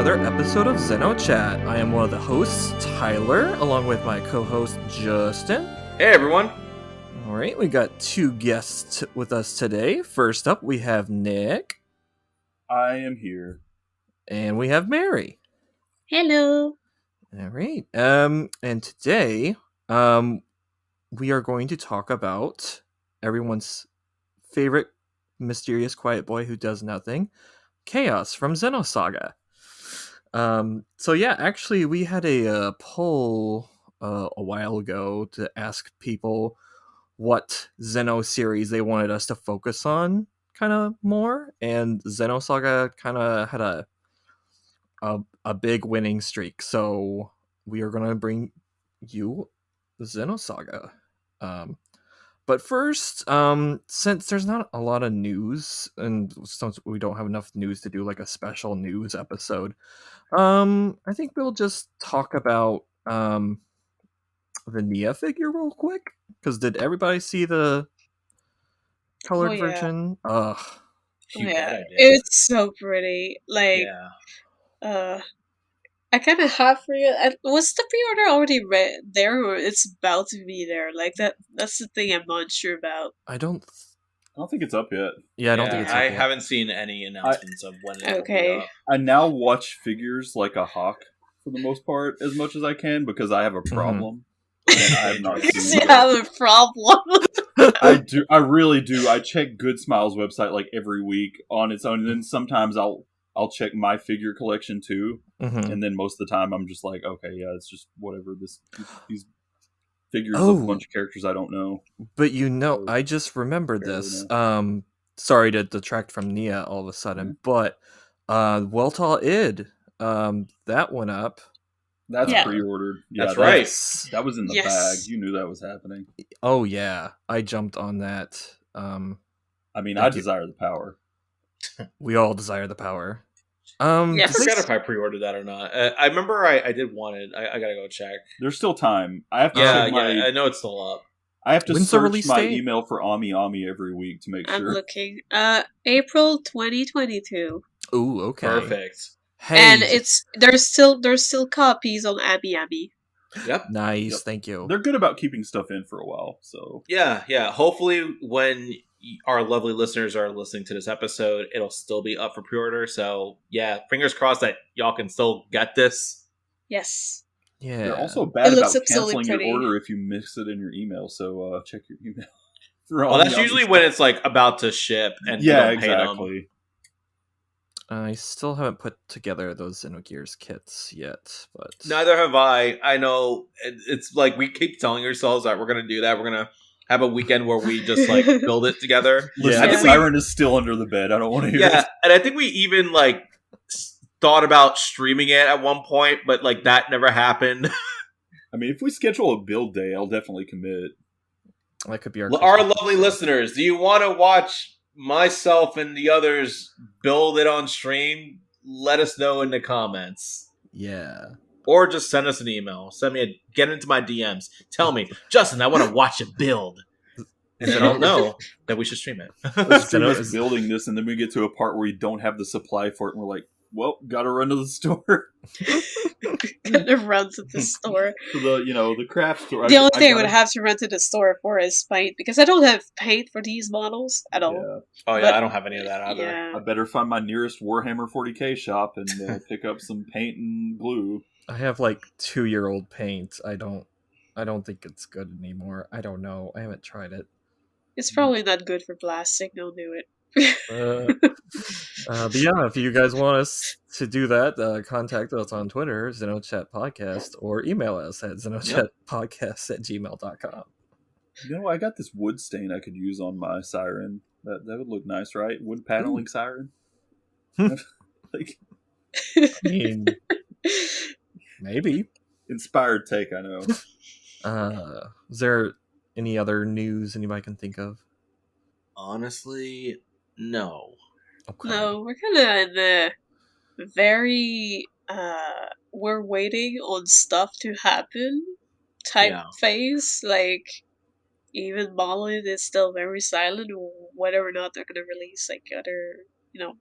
another episode of XenoChat. I am one of the hosts, Tyler, along with my co-host, Justin. Hey, everyone. All right, we got two guests with us today. First up, we have Nick. I am here. And we have Mary. Hello. All right. And today, we are going to talk about everyone's favorite mysterious quiet boy who does nothing, Chaos from Xenosaga. So yeah, actually, we had a poll a while ago to ask people what Xeno series they wanted us to focus on kind of more, and Xenosaga kind of had a big winning streak. So we are gonna bring you Xenosaga. But first, since there's not a lot of news, and since we don't have enough news to do like a special news episode, I think we'll just talk about the Nia figure real quick. Because did everybody see the colored version? Yeah, it's so pretty. Like, I kind of half was the pre-order already there, or it's about to be there? Like that's the thing I'm not sure about. I don't think it's up yet. Yeah, I don't think it's up I yet. haven't seen any announcements of when it will be up. I now watch figures like a hawk for the most part, as much as I can, because I have a problem. And I have not seen You have a problem. I do. I really do. I check Good Smile's website like every week on its own, and then sometimes I'll check my figure collection too. And then most of the time I'm just like, okay, yeah, it's just whatever. These figures of a bunch of characters I don't know. But I just remembered this. Sorry to detract from Nia all of a sudden, but Weltall Id, that went up. That's pre-ordered. Yeah, that's right. That was in the bag. You knew that was happening. Oh yeah, I jumped on that. I mean, I desire the power. We all desire the power. I forgot if I pre-ordered that or not. I remember I did want it. I gotta go check. There's still time. I have to. I know it's still up. I have to search my email for Ami every week to make sure. I'm looking. April 2022. Ooh, okay. Perfect. Hey. And there's still copies on Ami. Yep. Nice. Yep. Thank you. They're good about keeping stuff in for a while. So yeah. Hopefully, when our lovely listeners are listening to this episode, it'll still be up for pre-order. So yeah, fingers crossed that y'all can still get this. Yes. Yeah. They're also bad about canceling your order if you miss it in your email. So check your email. Well, that's usually when it's like about to ship, and exactly. I still haven't put together those Xenogears kits yet, but neither have I. I know it's like we keep telling ourselves that we're going to do that. We're going to have a weekend where we just like build it together. Listen, I think Siren is still under the bed. I don't want to hear it. Yeah, and I think we even like thought about streaming it at one point, but like that never happened. I mean, if we schedule a build day, I'll definitely commit. That could be our lovely listeners. Do you want to watch myself and the others build it on stream? Let us know in the comments. Yeah. Or just send us an email. Get into my DMs. Tell me, Justin, I want to watch it build. And then I'll know that we should stream it. Let's stream us building this, and then we get to a part where we don't have the supply for it, and we're like, well, gotta run to the store. Gotta run to the store. To the craft store. The only thing I would have to run to the store for is paint, because I don't have paint for these models at all. Yeah. Oh yeah, I don't have any of that either. Yeah. I better find my nearest Warhammer 40k shop and pick up some paint and glue. I have like 2-year-old paint. I don't think it's good anymore. I don't know. I haven't tried it. It's probably not good for plastic. Don't do it. But yeah, if you guys want us to do that, contact us on Twitter, XenoChat Podcast, or email us at xenochatpodcast@gmail.com. I got this wood stain I could use on my siren. That would look nice, right? Wood paneling siren. Like, I mean, maybe. Inspired take, I know. Is there any other news anybody can think of? Honestly, no. Okay. No, we're kind of in the very we're waiting on stuff to happen type phase. Like, even Marlin is still very silent whether or not they're going to release like other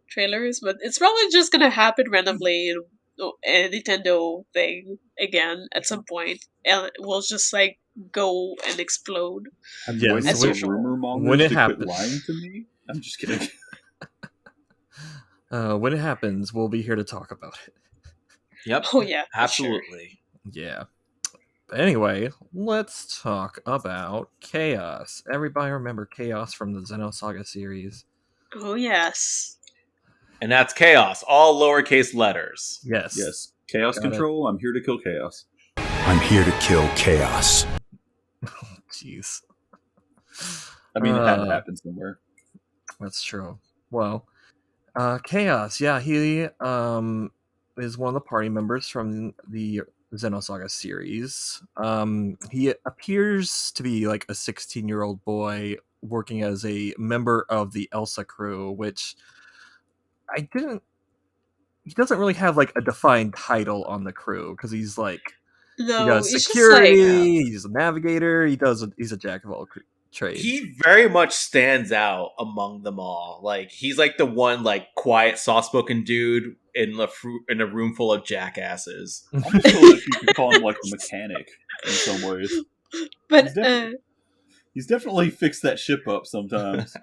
trailers, but it's probably just going to happen randomly in a Nintendo thing again at some point, and it will just like go and explode. I'm Yeah, waiting as for usual. rumor when mongers it to happens- quit lying to me. I'm just kidding. When it happens, we'll be here to talk about it. Yep. Oh yeah, for sure. Absolutely. Yeah. But anyway, let's talk about Chaos. Everybody remember Chaos from the Xenosaga series? Oh yes. And that's chaos, all lowercase letters. Yes. Yes. Chaos Got it. control. I'm here to kill chaos. I'm here to kill chaos. Jeez. I mean, it had to happen somewhere. That's true. Well, Chaos, yeah, he is one of the party members from the Xenosaga series. He appears to be like a 16-year-old boy working as a member of the Elsa crew, which he doesn't really have like a defined title on the crew, because he's like, he No, does it's security, just like he's a navigator, he's a jack of all trades. He very much stands out among them all. Like, he's like the one like quiet, soft-spoken dude in a room full of jackasses. I almost feel like you could call him like a mechanic in some ways. but He's definitely fixed that ship up sometimes.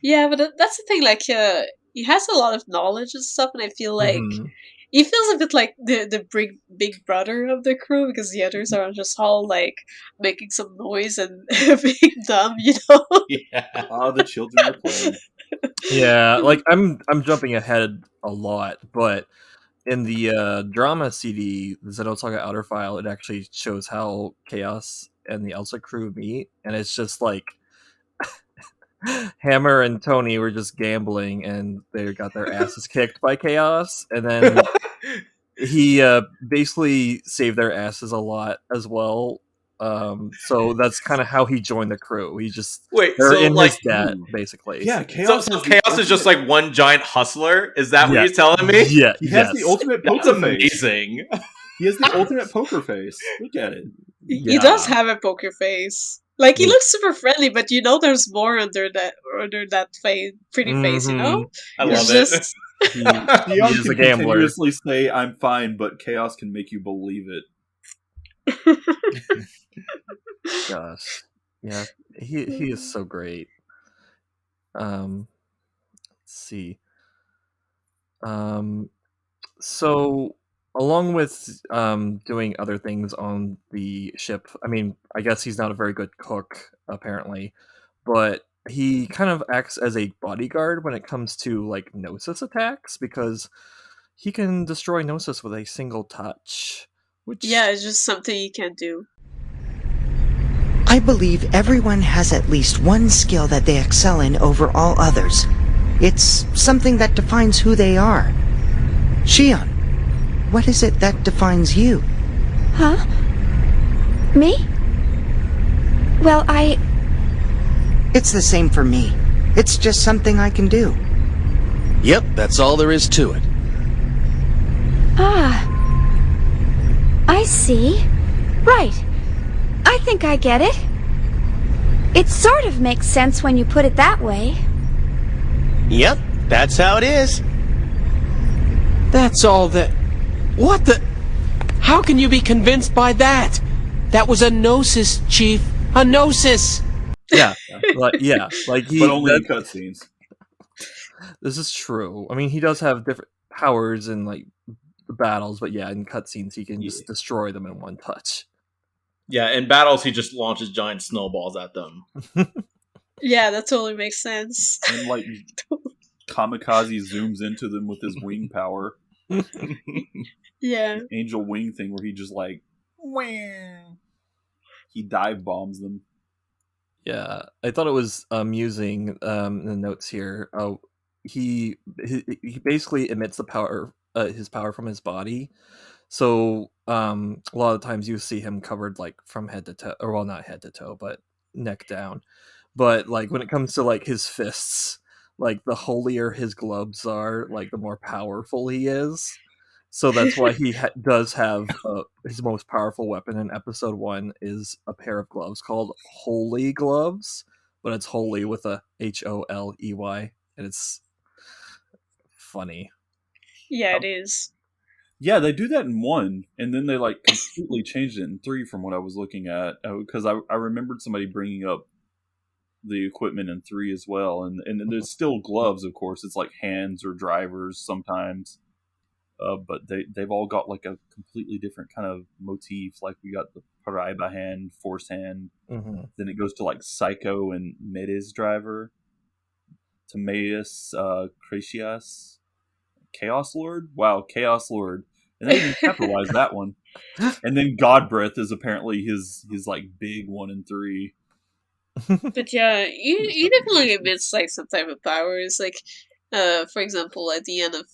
yeah, but that's the thing. Like, he has a lot of knowledge and stuff, and I feel like Mhm. he feels a bit like the big brother of the crew, because the others are just all like making some noise and being dumb, you know. Yeah. The children are playing. Yeah, like I'm jumping ahead a lot, but in the drama CD, the Xenosaga Outer File, it actually shows how Chaos and the Elsa crew meet, and it's just like Hammer and Tony were just gambling, and they got their asses kicked by Chaos, and then he basically saved their asses a lot as well. So that's kind of how he joined the crew. He just Wait, they're so in like, his debt, basically. Yeah, so chaos. chaos is just like one giant hustler? Is that what Yeah. you're telling me? Yeah, He has yes. the ultimate That's poker face. amazing. He has the ultimate poker face. Look at it. He does Yeah. have a poker face. Like, he Yeah. looks super friendly, but you know there's more under that pretty face, you know? I Yeah. love It's it. just He Theon is can a gambler. continuously say, "I'm fine," but chaos can make you believe it. Gosh, yeah, he is so great. Let's see. So along with doing other things on the ship, I mean, I guess he's not a very good cook apparently, but he kind of acts as a bodyguard when it comes to like Gnosis attacks, because he can destroy Gnosis with a single touch. Which yeah, it's just something you can't do. I believe everyone has at least one skill that they excel in over all others. It's something that defines who they are. Shion, what is it that defines you? Huh? Me? Well, It's the same for me. It's just something I can do. Yep, that's all there is to it. I see. Right. I think I get it. It sort of makes sense when you put it that way. Yep, that's how it is. That's all that... What the... How can you be convinced by that? That was a gnosis, Chief. A gnosis! like he. But only in that- cutscenes. This is true. I mean, he does have different powers in like battles, but yeah, in cutscenes he can just destroy them in one touch. Yeah, in battles he just launches giant snowballs at them. Yeah, that totally makes sense. And like Kamikaze zooms into them with his wing power. Yeah. Angel wing thing where he just like he dive bombs them. Yeah, I thought it was amusing in the notes here. Oh, he basically emits the power, his power from his body. So a lot of times you see him covered like from head to toe, or well, not head to toe, but neck down. But like when it comes to like his fists, like the holier his gloves are, like the more powerful he is. So that's why he does have his most powerful weapon in episode 1 is a pair of gloves called Holy Gloves, but it's holy with a Holey, and it's funny. Yeah, it is. Yeah, they do that in 1, and then they like completely changed it in 3 from what I was looking at, because I remembered somebody bringing up the equipment in 3 as well, and there's still gloves, of course. It's like hands or drivers sometimes, but they've all got like a completely different kind of motif. Like we got the Paraiba hand, Force hand, then it goes to like Psycho and Medes driver, Timaeus, Cratias, Chaos Lord. Wow, Chaos Lord, and they even capitalized that one. And then God Breath is apparently his like big one in 3. But yeah, he definitely emits like some type of powers. Like, for example, at the end of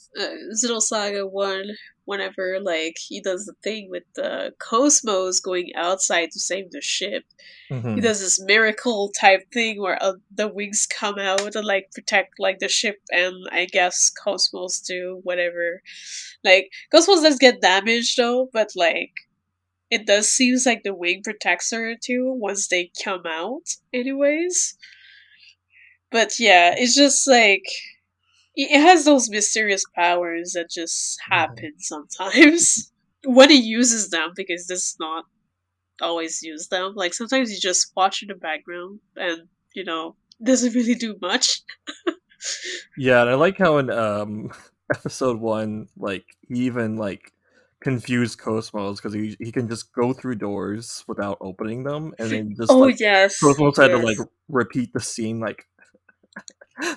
Xenosaga 1, whenever like he does the thing with the Cosmos going outside to save the ship, he does this miracle type thing where the wings come out and like protect like the ship and I guess Cosmos too, whatever. Like Cosmos does get damaged though, but like it does seems like the wing protects her too once they come out, anyways. But yeah, it's just like it has those mysterious powers that just happen sometimes when he uses them, because this not always use them. Like sometimes you just watch in the background and doesn't really do much. Yeah, and I like how in episode 1, like he even like confused Cosmos because he can just go through doors without opening them, and then just Oh like yes, Cosmos had to yes. like repeat the scene like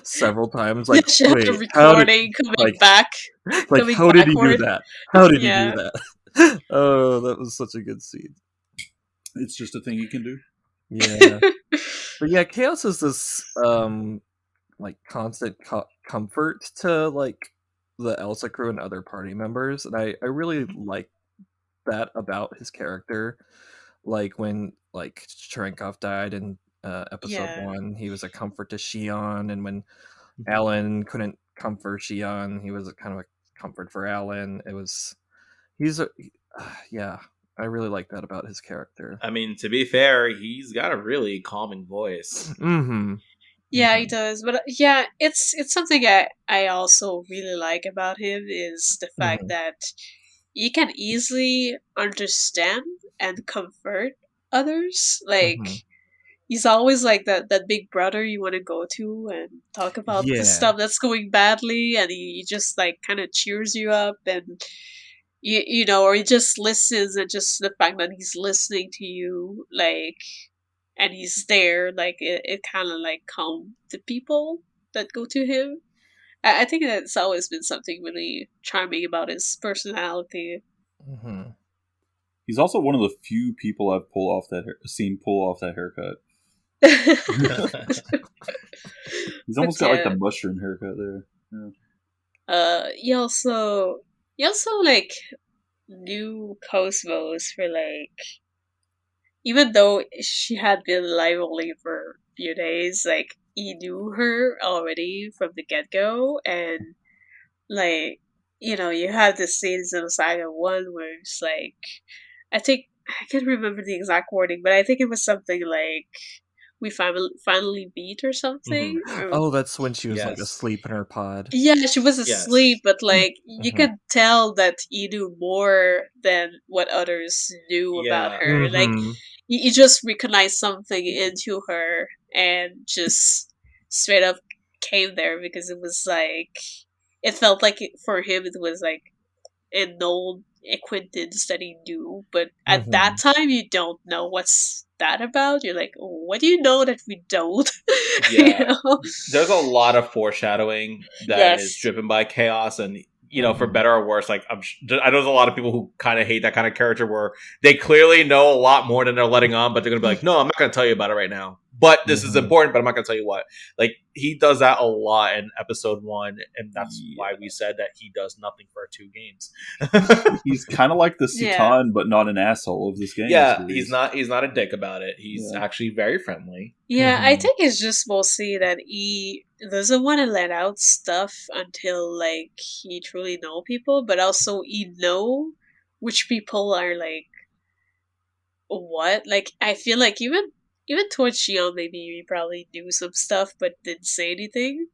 several times. Yeah, Like, she had wait, the how did recording coming like back, like coming how did he do backward. that? How did he do Yeah. that? Oh, that was such a good scene. It's just a thing you can do. Yeah, but yeah, Chaos is this like constant comfort to like the Elsa crew and other party members, and I really like that about his character. Like when like Cherenkov died in episode Yeah. 1, he was a comfort to Shion, and when Alan couldn't comfort Shion, he was a kind of a comfort for Alan. Yeah, I really like that about his character. I mean, to be fair, he's got a really calming voice. Yeah, he does. But yeah, it's something I also really like about him is the fact that he can easily understand and comfort others. Like he's always like that big brother you want to go to and talk about the stuff that's going badly, and he just like kind of cheers you up, and or he just listens, and just the fact that he's listening to you, like, and he's there, like it kind of like calm the people that go to him. I think that's always been something really charming about his personality. He's also one of the few people I've seen pull off that haircut. He's almost got like the mushroom haircut there. Yeah. He also like knew Cosmos for like, even though she had been alive only for a few days, like he knew her already from the get go, and like you have this scene in Xenosaga 1 where it's like, I think I can't remember the exact wording, but I think it was something like, we finally beat or something. Oh, that's when she was like asleep in her pod. Yeah, she was asleep, but like you could tell that he knew more than what others knew about her. Like you just recognized something into her and just straight up came there, because it was like, it felt like for him it was like an old acquaintance that he knew, but at that time you don't know what's that about. You're like, oh, what do you know that we don't? Yeah. There's a lot of foreshadowing that is driven by Chaos, and for better or worse, like I know there's a lot of people who kind of hate that kind of character where they clearly know a lot more than they're letting on, but they're gonna be like, no, I'm not gonna tell you about it right now, but this is important, but I'm not gonna tell you what. Like, he does that a lot in episode 1, and that's why we said that he does nothing for 2 games. He's kind of like the Citan, but not an asshole of this game. Yeah, he's not a dick about it. He's actually very friendly. Yeah, I think it's just mostly that he doesn't want to let out stuff until like he truly know people, but also he know which people are like what. Like, I feel like even towards Shion, maybe we probably knew some stuff but didn't say anything.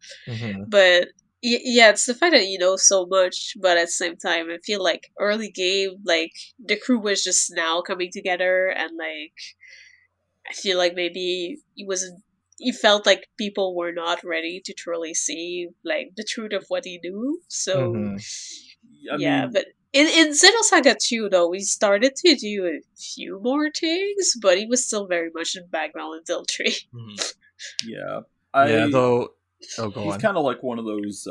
But Yeah, it's the fact that you know so much, but at the same time, I feel like early game, like the crew was just now coming together, and like I feel like maybe it wasn't. He felt like people were not ready to truly see like the truth of what he knew. So I yeah, mean, but in Xenosaga 2 though, we started to do a few more things, but he was still very much in background until 3. yeah, Yeah, though. Oh, go he's on. kind of like one of those.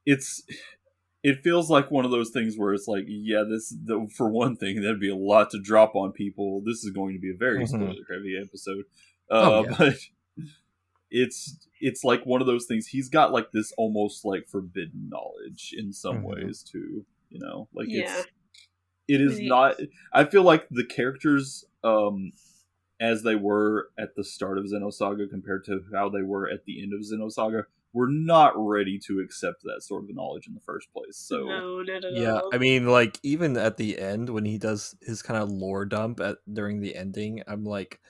It feels like one of those things where it's like, yeah, for one thing, that'd be a lot to drop on people. This is going to be a very spoiler-heavy episode. But it's like one of those things. He's got like this almost like forbidden knowledge in some ways too. You know, like it is not. I feel like the characters, as they were at the start of Xenosaga compared to how they were at the end of Xenosaga, we're not ready to accept that sort of knowledge in the first place. So no, not at Yeah, all. I mean, like, even at the end when he does his kind of lore dump during the ending, I'm like,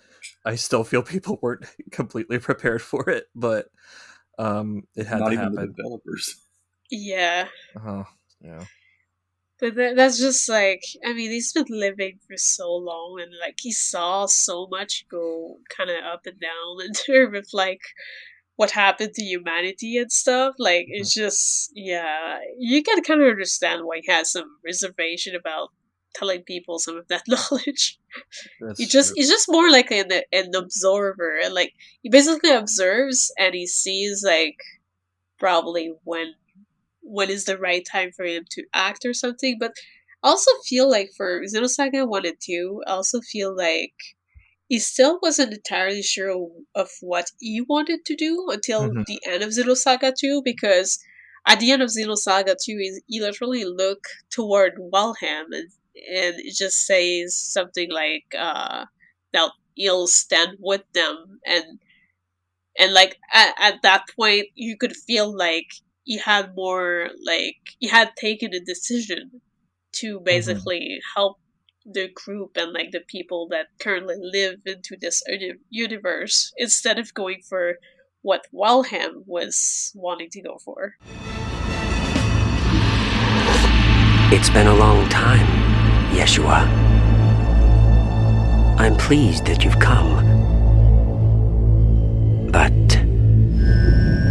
I still feel people weren't completely prepared for it, but it had not to even the happen. developers. Yeah. Yeah. But that's just like, I mean, he's been living for so long, and like he saw so much go kind of up and down in terms of like what happened to humanity and stuff. Like it's just, yeah, you can kind of understand why he has some reservation about telling people some of that knowledge. That's He's just more like an observer, and like he basically observes and he sees like probably when is the right time for him to act or something. But I also feel like for Xenosaga 1 and 2, I also feel like he still wasn't entirely sure of what he wanted to do until the end of Xenosaga 2, because at the end of Xenosaga 2, he literally look toward Walham, and it just says something like, that he'll stand with them, and like at that point you could feel like he had more, like he had taken a decision to basically help the group and like the people that currently live into this universe, instead of going for what Walham was wanting to go for. It's been a long time, Yeshua. I'm pleased that you've come. But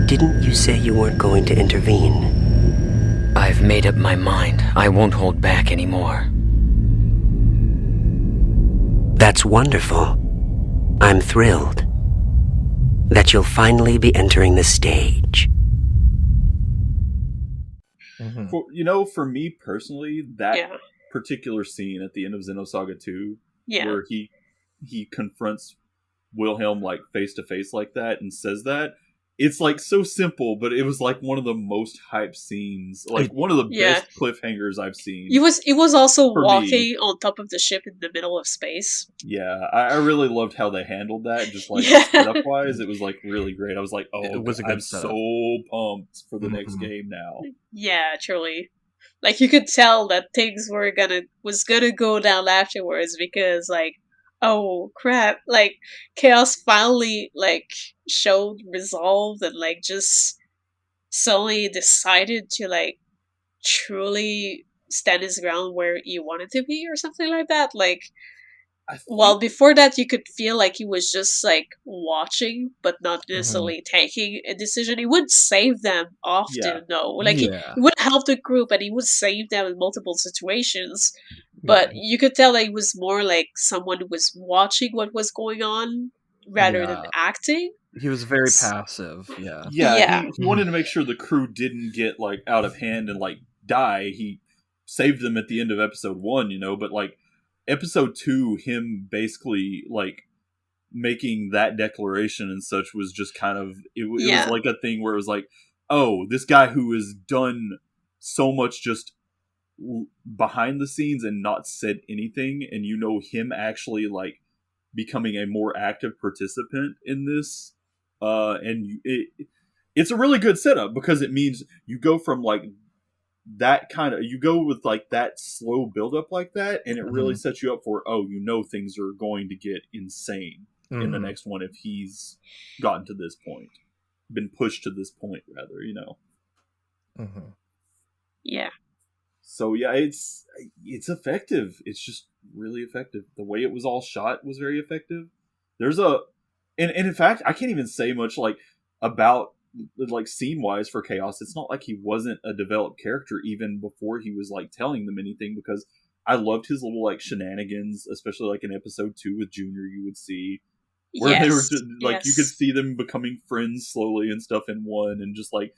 didn't you say you weren't going to intervene? I've made up my mind. I won't hold back anymore. That's wonderful. I'm thrilled that you'll finally be entering the stage. For me personally, that particular scene at the end of Xenosaga 2, where he confronts Wilhelm like face to face like that and says that, it's like so simple, but it was like one of the most hyped scenes, like one of the best cliffhangers I've seen. It was also walking on top of the ship in the middle of space. Yeah, I really loved how they handled that, just like setup wise. It was like really great. I was like, oh, it was I'm setup. So pumped for the next game now. Yeah, truly. Like you could tell that things was gonna go down afterwards, because like, oh crap, like Chaos finally like showed resolve and like just suddenly decided to like truly stand his ground where he wanted to be or something like that. Like, well, before that you could feel like he was just like watching but not necessarily taking a decision. He would save them often though. Like he would help the group and he would save them in multiple situations. But you could tell that he was more like someone who was watching what was going on rather than acting. He was very passive. He wanted to make sure the crew didn't get like out of hand and like die. He saved them at the end of episode 1, but like episode 2, him basically like making that declaration and such was just kind of it was like a thing where it was like, oh, this guy who has done so much just behind the scenes and not said anything, and him actually like becoming a more active participant in this, it's a really good setup, because it means you go from like that you go with like that slow build up like that, and it really sets you up for, things are going to get insane in the next one if he's gotten to this point. been pushed to this point, rather, Mm-hmm. Yeah. So yeah, it's effective. It's just really effective. The way it was all shot was very effective. There's and in fact, I can't even say much like about like scene wise for Chaos. It's not like he wasn't a developed character even before he was like telling them anything, because I loved his little like shenanigans, especially like in episode 2 with Junior. You would see where they were just, like you could see them becoming friends slowly and stuff in 1, and just like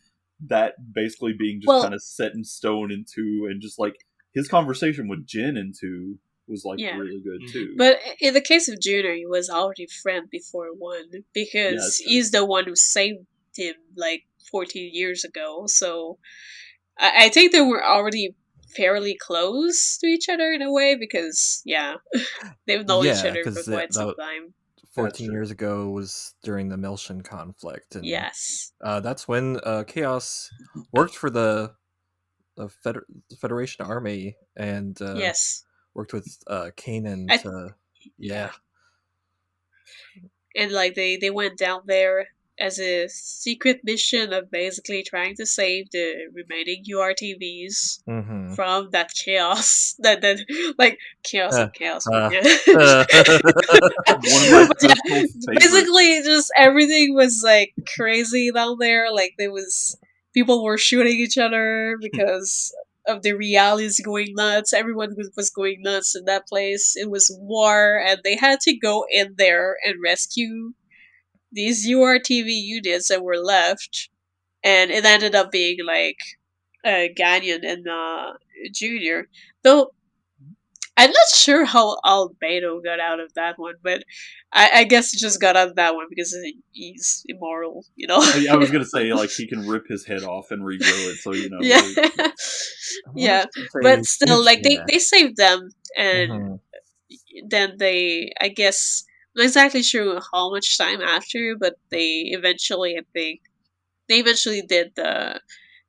that basically being just kind of set in stone in 2, and just like his conversation with Jin in 2 was like really good too. But in the case of Junior, he was already friend before 1, because he's the one who saved him like 14 years ago. So I think they were already fairly close to each other in a way, because they've known each other for quite some time. 14 years ago was during the Milshin conflict, and yes, that's when Chaos worked for the Federation Army, and worked with Canaan and like they went down there as a secret mission of basically trying to save the remaining URTVs from that chaos. That like chaos and chaos. Basically, just everything was like crazy down there. Like people were shooting each other because of the realities going nuts. Everyone was going nuts in that place. It was war, and they had to go in there and rescue these URTV units that were left, and it ended up being like Ganyan and Junior. Though I'm not sure how Albedo got out of that one, but I guess he just got out of that one because he's immoral, I was gonna say, like, he can rip his head off and regrow it, so Yeah, but still, like they saved them, and then I guess. Not exactly sure how much time after, but they eventually did the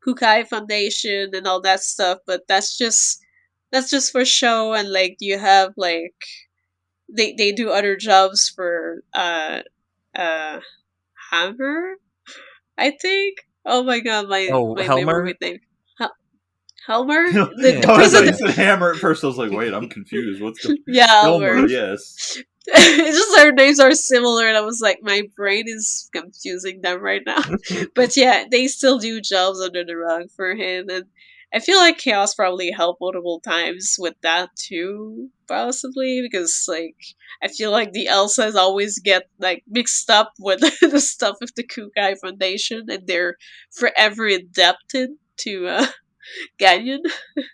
Kukai Foundation and all that stuff. But that's just for show, and like you have like they do other jobs for Hammer, I think. Oh my god, my memory name. Helmer? The Hammer at first. I was like, wait, I'm confused. What's the Helmer? Yes. It's just their names are similar, and I was like, my brain is confusing them right now. But yeah, they still do jobs under the rug for him, and I feel like Chaos probably helped multiple times with that too, possibly, because like I feel like the Elsas always get like mixed up with the stuff of the Kukai Foundation, and they're forever indebted to Ganyan.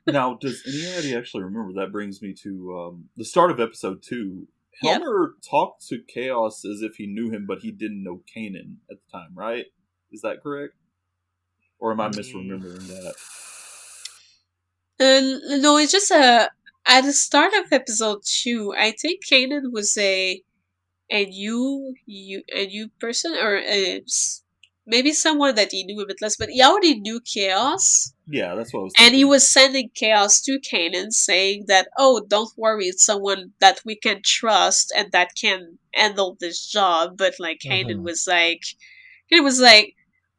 Now, does anybody actually remember? That brings me to the start of episode 2. Helmer talked to Chaos as if he knew him, but he didn't know Canaan at the time, right? Is that correct? Or am I misremembering that? No, it's just at the start of episode 2, I think Canaan was a new person, or maybe someone that he knew a bit less, but he already knew Chaos. Yeah, that's what I was thinking. And he was sending Chaos to Canaan, saying that, oh, don't worry, it's someone that we can trust and that can handle this job. But like Canaan was like,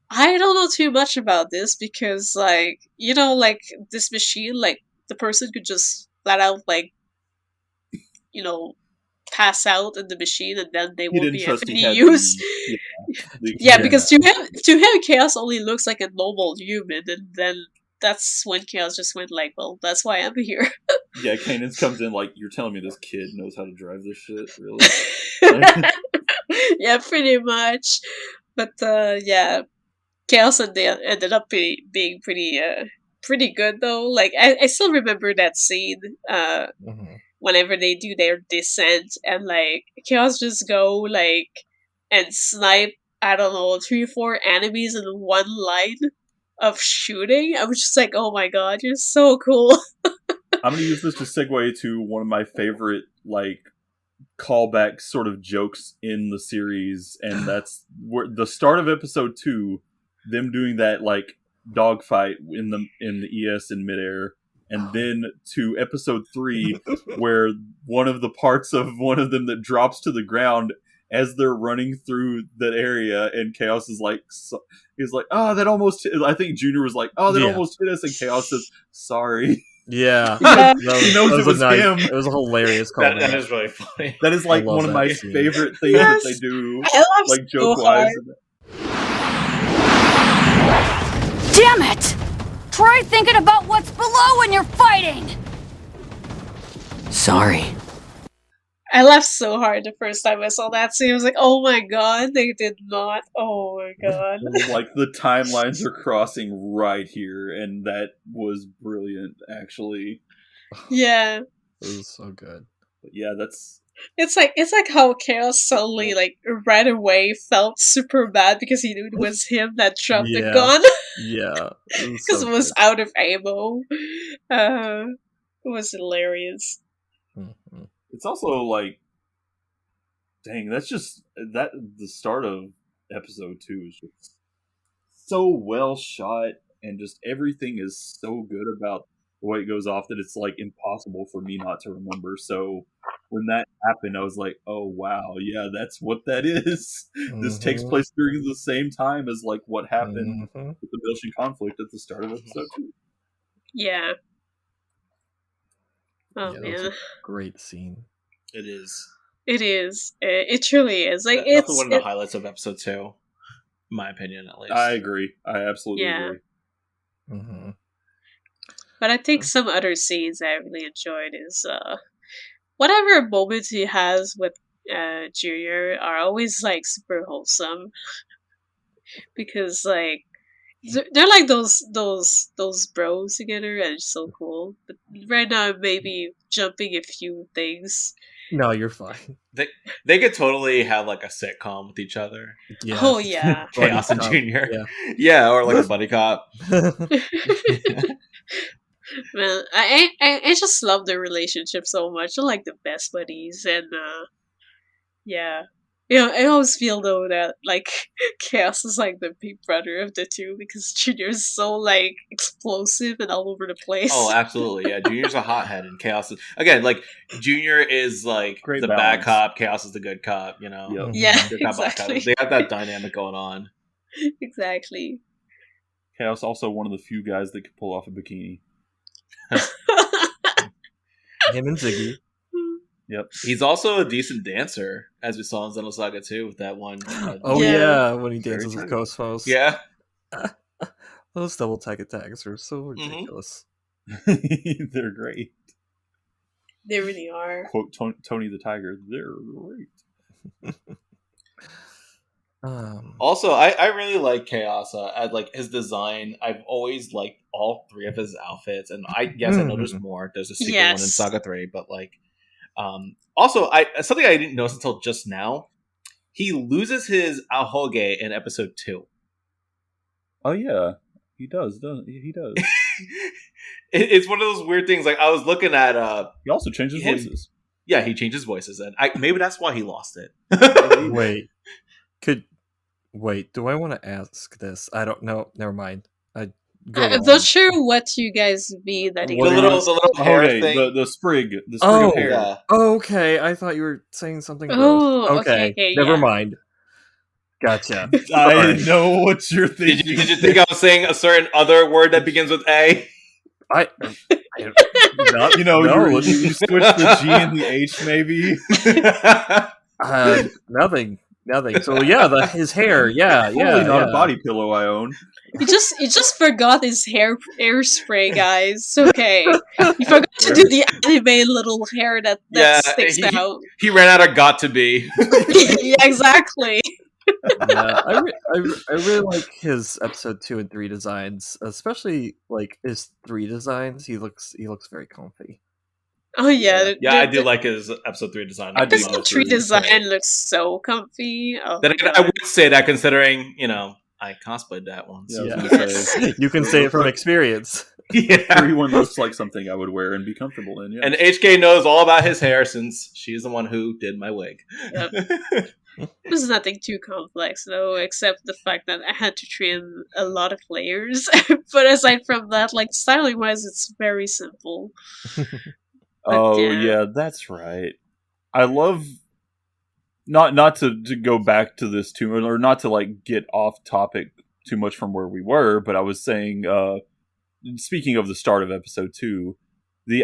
I don't know too much about this, because like, like this machine, like the person could just flat out like, pass out in the machine, and then they won't be any use. Because to him, Chaos only looks like a normal human, and then that's when Chaos just went like, well, that's why I'm here. Yeah, Canaan comes in like, you're telling me this kid knows how to drive this shit, really? Yeah, pretty much. But Chaos ended up being pretty good though. Like I still remember that scene. Whenever they do their descent, and like Chaos just go like and snipe, I don't know, 3 or 4 enemies in one line of shooting. I was just like, oh my god, you're so cool. I'm gonna use this to segue to one of my favorite like callback sort of jokes in the series, and that's where the start of episode 2, them doing that like dogfight in the ES in midair. And then to episode 3, where one of the parts of one of them that drops to the ground, as they're running through that area, and Chaos is like, he's like, oh, that almost hit. I think Junior was like, oh, that almost hit us, and Chaos says, sorry. Yeah. He knows it was him. It was a hilarious call. That is really funny. That is like one of my favorite things that they do, like joke-wise. Damn it! Try thinking about what's below when you're fighting! Sorry. I laughed so hard the first time I saw that scene. I was like, oh my god, they did not. Oh my god. Like, the timelines are crossing right here, and that was brilliant, actually. Yeah. It was so good. But yeah, that's... It's like how Chaos suddenly, like, right away felt super bad because he knew it was him that dropped the gun. Yeah. Because it was out of ammo. It was hilarious. Mm-hmm. It's also like, dang, that's just the start of episode 2 is just so well shot, and just everything is so good about the way it goes off that it's like impossible for me not to remember. So when that happened, I was like, oh wow, yeah, that's what that is. Mm-hmm. This takes place during the same time as like what happened with the Bilshin conflict at the start of episode 2. Yeah. Oh yeah, man, that's a great scene. It is. It is. It truly is. Like, that's one of the highlights of episode 2, in my opinion, at least. I agree. I absolutely agree. Mm-hmm. But I think some other scenes I really enjoyed is whatever moments he has with Junior are always like super wholesome, because like they're like those bros together, and it's so cool. But right now, I'm maybe jumping a few things. No, you're fine. They could totally have like a sitcom with each other. Yeah. Oh yeah, Chaos and Junior. Yeah, or like a buddy cop. Man, I just love their relationship so much. They're like the best buddies, and yeah. You know, I always feel though that like Chaos is like the big brother of the two, because Junior is so like explosive and all over the place. Oh, absolutely, yeah. Junior's a hothead, and Chaos is, again, like, Junior is like great the balance. bad cop. Chaos is the good cop. You know, Yeah, exactly. They have that dynamic going on. Exactly. Chaos also one of the few guys that could pull off a bikini. Him and Ziggy. Yep. He's also a decent dancer, as we saw in Xenosaga 2 with that one. When he dances with Cosmos. Yeah. Those double tag attacks are so ridiculous. They're great. They really are. Quote Tony the Tiger, they're great. Also, I really like Chaos. I like his design. I've always liked all 3 of his outfits, and I know there's more. There's a sequel one in Saga 3, but like, also something I didn't notice until just now. He loses his Ahoge in episode 2. Oh yeah, he does, doesn't he? He does. It's one of those weird things. Like, I was looking at he also changes voices. Yeah, he changes voices, and maybe that's why he lost it. Wait, do I want to ask this? I don't know. Never mind. I'm not sure what you guys mean. That the little hair thing. The sprig of hair. Yeah. Oh, okay. I thought you were saying something gross. Oh, okay, Never mind. Gotcha. I know what you're thinking. Did you think I was saying a certain other word that begins with A? You switch the G and the H, maybe. Nothing. So yeah, his hair. Yeah. Not a body pillow I own. You just forgot his hairspray, guys. It's okay. You forgot to do the anime little hair that sticks out. He ran out of got to be. Yeah, exactly. Yeah, I really like his episode 2 and 3 designs, especially like his 3 designs. He looks very comfy. Oh yeah, I do like his episode 3 design. His 3 design looks so comfy. Oh, I would say that, considering I cosplayed that one. So you can say it from experience. Yeah, everyone looks like something I would wear and be comfortable in. Yeah. And HK knows all about his hair since she's the one who did my wig. Yep. There's nothing too complex though, except the fact that I had to trim a lot of layers. But aside from that, like, styling wise, it's very simple. Oh yeah, that's right. I love not to go back to this too, or not to like get off topic too much from where we were, but I was saying, speaking of the start of episode 2,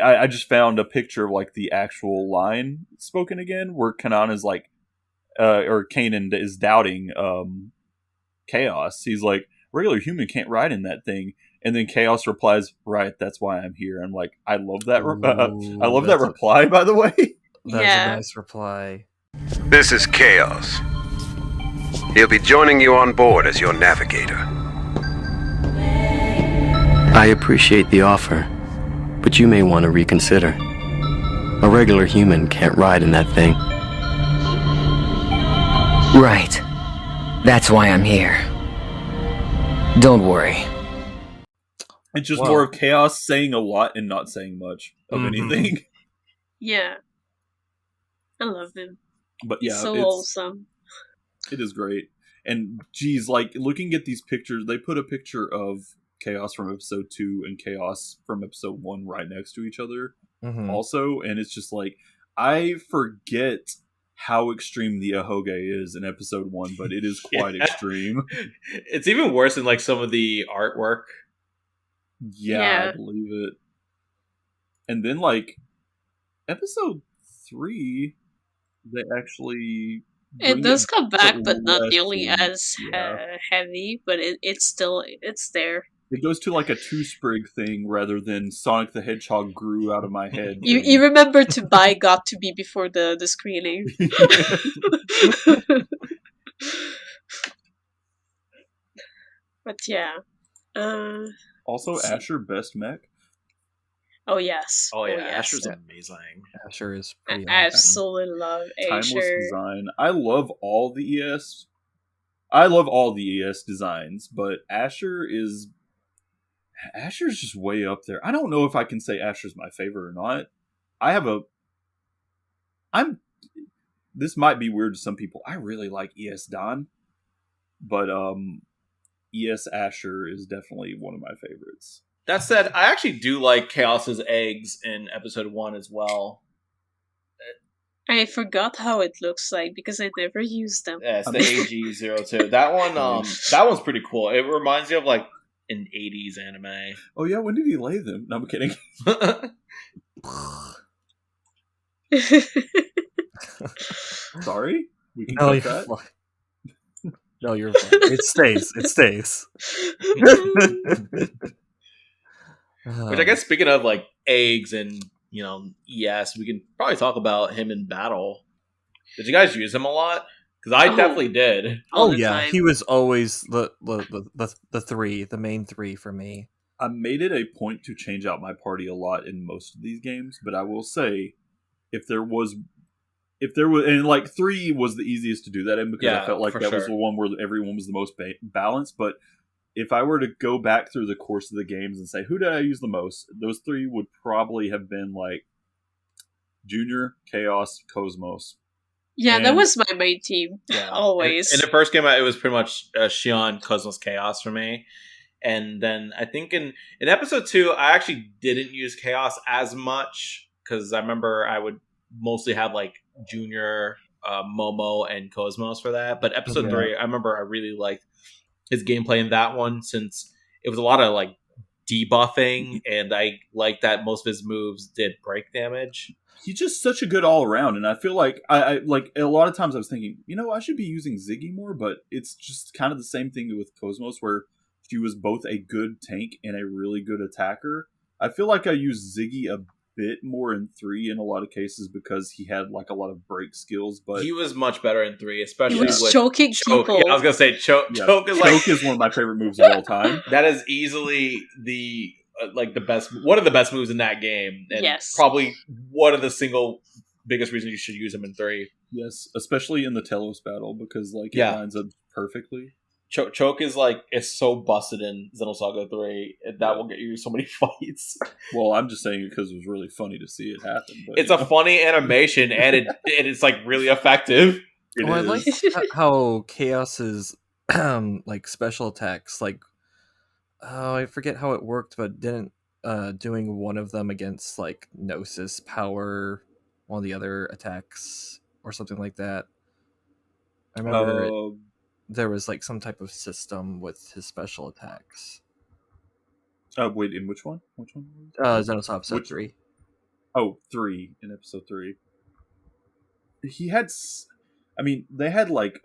I just found a picture of like the actual line spoken again, where Canaan is like, or Canaan is doubting Chaos. He's like, regular human can't ride in that thing. And then Chaos replies, "Right, that's why I'm here." I'm like, I love that. I love that reply. By the way, that's a nice reply. This is Chaos. He'll be joining you on board as your navigator. I appreciate the offer, but you may want to reconsider. A regular human can't ride in that thing. Right. That's why I'm here. Don't worry. It's just more of Chaos saying a lot and not saying much of anything. Yeah. I love him. But yeah, he's so wholesome. It is great. And geez, like looking at these pictures, they put a picture of Chaos from episode 2 and Chaos from episode 1 right next to each other also, and it's just like, I forget how extreme the Ahoge is in episode 1, but it is quite extreme. It's even worse in like some of the artwork. Yeah, I believe it. And then like episode 3, they actually it does come back, but not nearly as heavy. But it's there. It goes to like a 2-sprig thing rather than Sonic the Hedgehog grew out of my head. You remember to buy Got to Be before the screening. But yeah. Also, Asher best mech. Oh yes. Oh yeah, yes. Asher's amazing. Asher is pretty I absolutely love Asher. Timeless design. I love all the ES. I love all the ES designs, but Asher's just way up there. I don't know if I can say Asher's my favorite or not. This might be weird to some people. I really like ES Don, but ES Asher is definitely one of my favorites. That said, I actually do like Chaos's eggs in episode 1 as well. I forgot how it looks like because I never used them. Yeah, it's the AG02. That one's pretty cool. It reminds me of like an 80s anime. Oh yeah, when did he lay them? No, I'm kidding. Sorry? We can cut that? No, you're fine. It stays. Which I guess, speaking of like eggs and ES, we can probably talk about him in battle. Did you guys use him a lot? Because I definitely did. Oh yeah, he was always the main 3 for me. I made it a point to change out my party a lot in most of these games, but I will say, if there was, and like 3 was the easiest to do that in because I felt like that was the one where everyone was the most balanced. But if I were to go back through the course of the games and say, who did I use the most? Those 3 would probably have been like Junior, Chaos, Cosmos. Yeah, that was my main team. Yeah. Always. In the first game, it was pretty much Shion, Cosmos, Chaos for me. And then I think in episode 2, I actually didn't use Chaos as much because I remember I would mostly have like Junior, Momo, and Cosmos for that. But episode 3, I remember I really liked his gameplay in that one since it was a lot of like debuffing, and I like that most of his moves did break damage. He's just such a good all around, and I feel like I like a lot of times I was thinking, I should be using Ziggy more, but it's just kind of the same thing with Cosmos, where she was both a good tank and a really good attacker. I feel like I use Ziggy a bit more in 3 in a lot of cases because he had like a lot of break skills, but he was much better in 3, especially with choking people. Yeah, I was gonna say choke is one of my favorite moves of all time. That is easily the one of the best moves in that game, and probably one of the single biggest reasons you should use him in 3. Yes, especially in the Telos battle because it lines up perfectly. Choke is like, it's so busted in Xenosaga 3, and that will get you so many fights. Well, I'm just saying it because it was really funny to see it happen. But, it's a funny animation, and it's like really effective. I like how Chaos's like special attacks, like I forget how it worked, but didn't doing one of them against like Gnosis Power, one of the other attacks or something like that. I remember there was like some type of system with his special attacks. Wait, in which one? Which one? Xenosaga Episode 3. Oh, 3 in episode 3. He had, I mean, they had like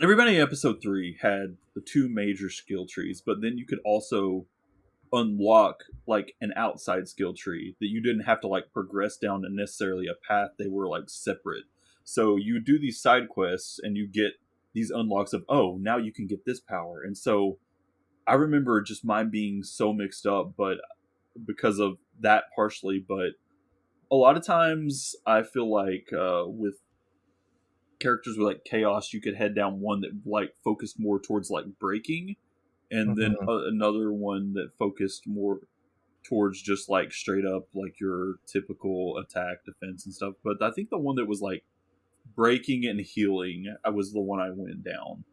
everybody in episode 3 had the 2 major skill trees, but then you could also unlock like an outside skill tree that you didn't have to like progress down necessarily a path. They were like separate. So you do these side quests and you get these unlocks of, oh, now you can get this power. And so I remember just mine being so mixed up, but because of that partially. But a lot of times I feel like with characters with like chaos, you could head down one that like focused more towards like breaking, and then another one that focused more towards just like straight up like your typical attack, defense, and stuff. But I think the one that was like breaking and healing, I was the one I went down.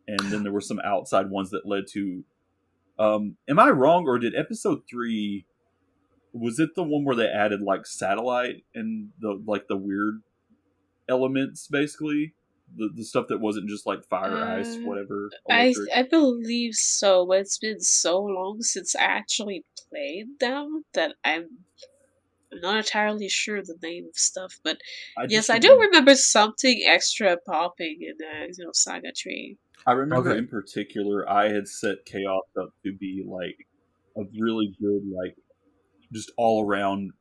And then there were some outside ones that led to am I wrong, or did episode 3, was it the one where they added like satellite and the like the weird elements, basically the stuff that wasn't just like fire, ice, whatever, electric? I believe so, but it's been so long since I actually played them that I'm not entirely sure the name of stuff. But yes, I do remember something extra popping in the Xenosaga tree. I remember in particular, I had set Chaos up to be like a really good, like just all around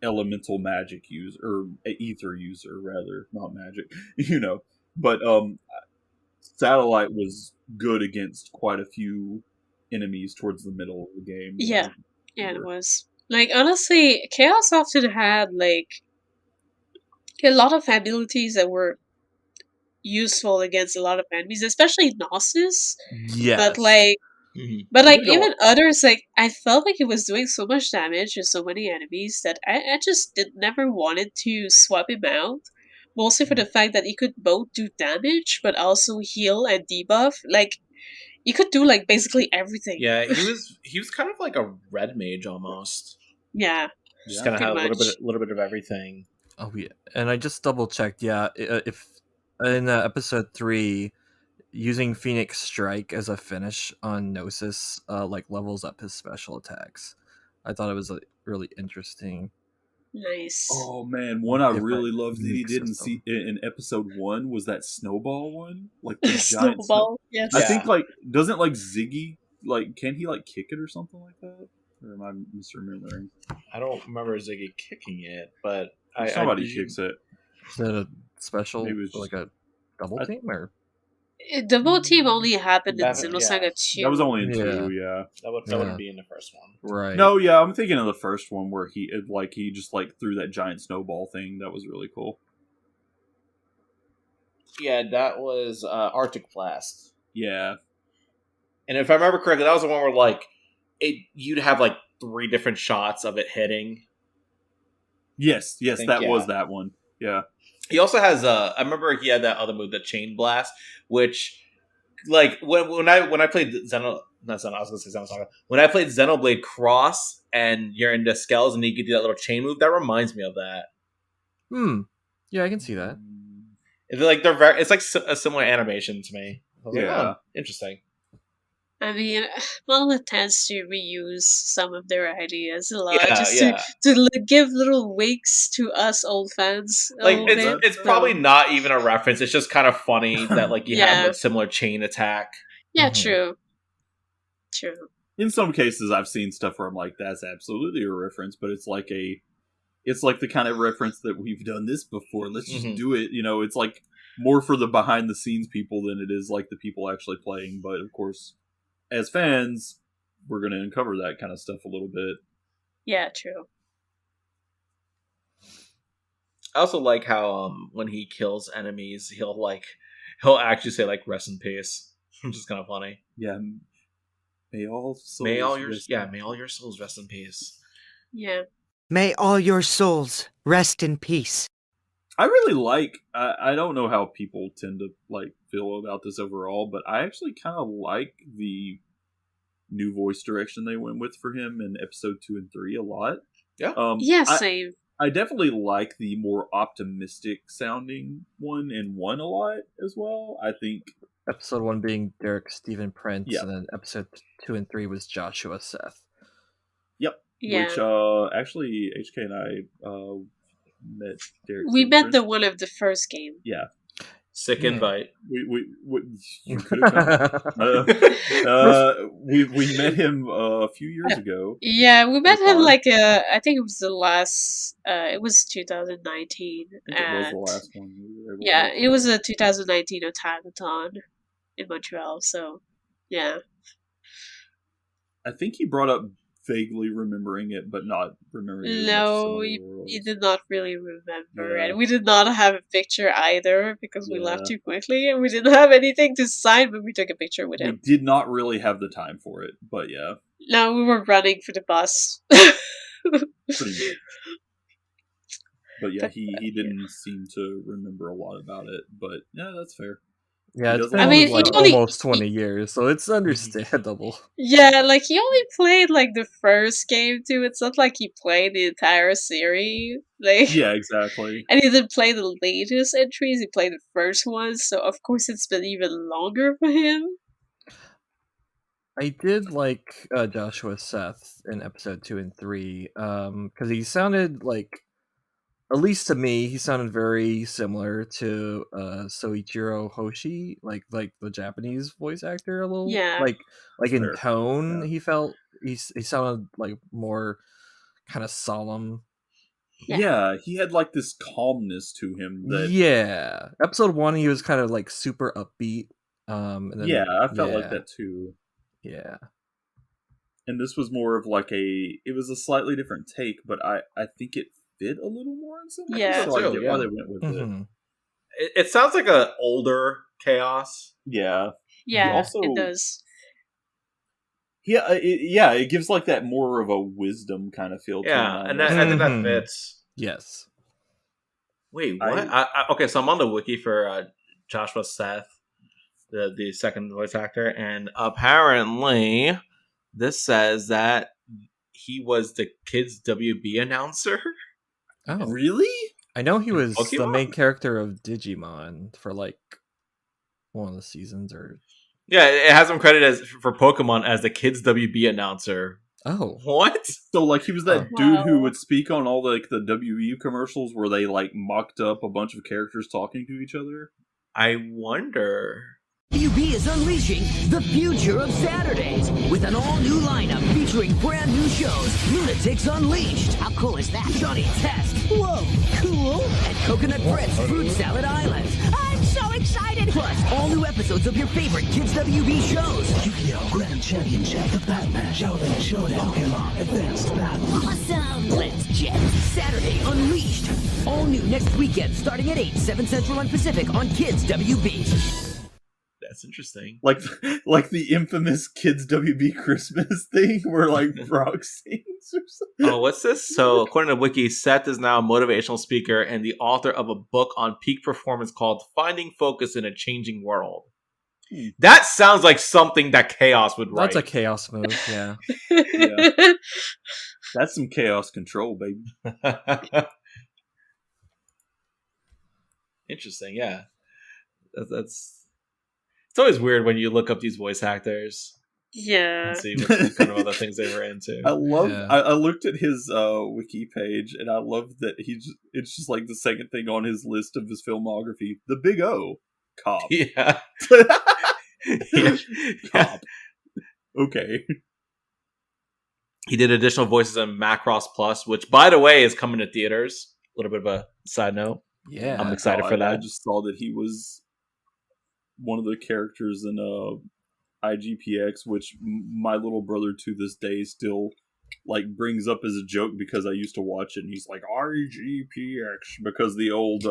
elemental magic user, or ether user rather, not magic, you know. But Satellite was good against quite a few enemies towards the middle of the game. Yeah, it was. Like, honestly, Chaos often had like a lot of abilities that were useful against a lot of enemies, especially Gnosis. Yes. But like, even others, like, I felt like it was doing so much damage to so many enemies that I just never wanted to swap him out. Mostly for the fact that he could both do damage, but also heal and debuff. Like, he could do like basically everything. Yeah, he was kind of like a red mage almost. Yeah, just kind of had a little bit of everything. Oh yeah, and I just double checked. Yeah, if in episode 3, using Phoenix Strike as a finish on Gnosis, like levels up his special attacks. I thought it was really interesting. Nice. Oh man, one I really loved that he didn't see in episode 1 was that snowball one, like the giant snowball. Yes. I think like doesn't like Ziggy like can he like kick it or something like that? Or am I misremembering? I don't remember Ziggy kicking it, but somebody kicks it. Is that a special, like a double team, or? Double team only happened in Xenosaga 2. That was only in 2, yeah. That wouldn't be in the first one. Right. No, yeah, I'm thinking of the first one where he just like threw that giant snowball thing. That was really cool. Yeah, that was Arctic Blast. Yeah. And if I remember correctly, that was the one where like you'd have like 3 different shots of it hitting. Yes, was that one. Yeah. He also has I remember he had that other move, the Chain Blast, which like when I played when I played Xenoblade Cross and you're in the Skells and you get that little chain move, that reminds me of that. Yeah, I can see that. It's like it's like a similar animation to me. Yeah. Like, oh, interesting. I mean, Monolith tends to reuse some of their ideas a lot, to give little winks to us old fans. Like it's probably not even a reference. It's just kind of funny that like you have a similar chain attack. Yeah, true. In some cases, I've seen stuff where I'm like, that's absolutely a reference, but it's like the kind of reference that we've done this before. Let's just do it. You know, it's like more for the behind the scenes people than it is like the people actually playing. But of course, as fans, we're going to uncover that kind of stuff a little bit. Yeah, true. I also like how when he kills enemies, he'll actually say like "rest in peace," which is kind of funny. Yeah. May all your souls rest in peace. Yeah. May all your souls rest in peace. I really like. I don't know how people tend to like feel about this overall, but I actually kind of like the new voice direction they went with for him in episode 2 and 3 a lot. Yeah. Same. I definitely like the more optimistic sounding one in 1 a lot as well. I think episode 1 being Derek Stephen Prince, Yeah. and then episode 2 and 3 was Joshua Seth. Yep. Yeah. Which actually HK and I met Derek. We Stephen met Prince. the one of the first game. Yeah. Sick invite. We you could have come. We met him a few years ago. Yeah, we met him Fun. like I think it was the last. It was 2019, I think it was the last one. We were able yeah, to it was a 2019 Otakuton in Montreal. So, yeah. I think he brought up vaguely remembering it, but not remembering it. No, he did not really remember, and we did not have a picture either because we left too quickly, and we didn't have anything to sign when we took a picture with him. We did not really have the time for it, but yeah. No, we were running for the bus. Pretty much. But yeah, he didn't seem to remember a lot about it, but yeah, that's fair. Yeah, it's been he almost 20 years, so it's understandable. Yeah, like he only played like the first game too. It's not like he played the entire series. Like yeah, exactly. And he didn't play the latest entries. He played the first ones, so of course it's been even longer for him. I did like Joshua Seth in episode 2 and 3 because he sounded like, at least to me, he sounded very similar to Soichiro Hoshi, like the Japanese voice actor a little. Yeah. Like in tone, he felt he sounded like more kind of solemn. Yeah, he had like this calmness to him. That Yeah, episode 1 he was kind of like super upbeat. And then, I felt like that too. Yeah. And this was more of like it was a slightly different take, but I think it fit a little more in some ways. Yeah. So I get why they went with it. It sounds like an older Chaos. Yeah. Yeah, also, it does. Yeah, it gives like that more of a wisdom kind of feel. Yeah, and I think that fits. Yes. Wait, what? Okay, so I'm on the wiki for Joshua Seth, the second voice actor, and apparently this says that he was the kids' WB announcer. Oh, really? I know he was Pokemon? the main character of Digimon for like one of the seasons, or Yeah, it has him credited for Pokemon as the kids' WB announcer. Oh, what? So like he was that dude who would speak on all the WU commercials where they like mocked up a bunch of characters talking to each other. I wonder. WB is unleashing the future of Saturdays with an all-new lineup featuring brand new shows. Lunatics Unleashed. How cool is that? Johnny Test. Whoa, cool. And Coconut Fred's Fruit Salad Island. I'm so excited. Plus, all new episodes of your favorite kids WB shows. Yu-Gi-Oh! Grand Championship, The Batman, Shaolin Showdown, Pokemon, Advanced Battle. Awesome. Let's jet. Saturday Unleashed. All new next weekend starting at 8, 7 Central and Pacific on Kids WB. That's interesting. Like the infamous Kids WB Christmas thing where like Brock sings or something. Oh, what's this? So, according to Wiki, Seth is now a motivational speaker and the author of a book on peak performance called Finding Focus in a Changing World. That sounds like something that Chaos would write. That's a Chaos move, yeah. Yeah. That's some Chaos control, baby. Interesting, yeah. That's it's always weird when you look up these voice actors. Yeah. And see what kind of other things they were into. I love. Yeah. I looked at his wiki page, and I love that it's just like the second thing on his list of his filmography. The Big O, cop. Yeah. Cop. Okay. He did additional voices in Macross Plus, which, by the way, is coming to theaters. A little bit of a side note. Yeah, I'm excited for that. I just saw that he was one of the characters in IGPX, which my little brother to this day still like brings up as a joke because I used to watch it, and he's like IGPX because the old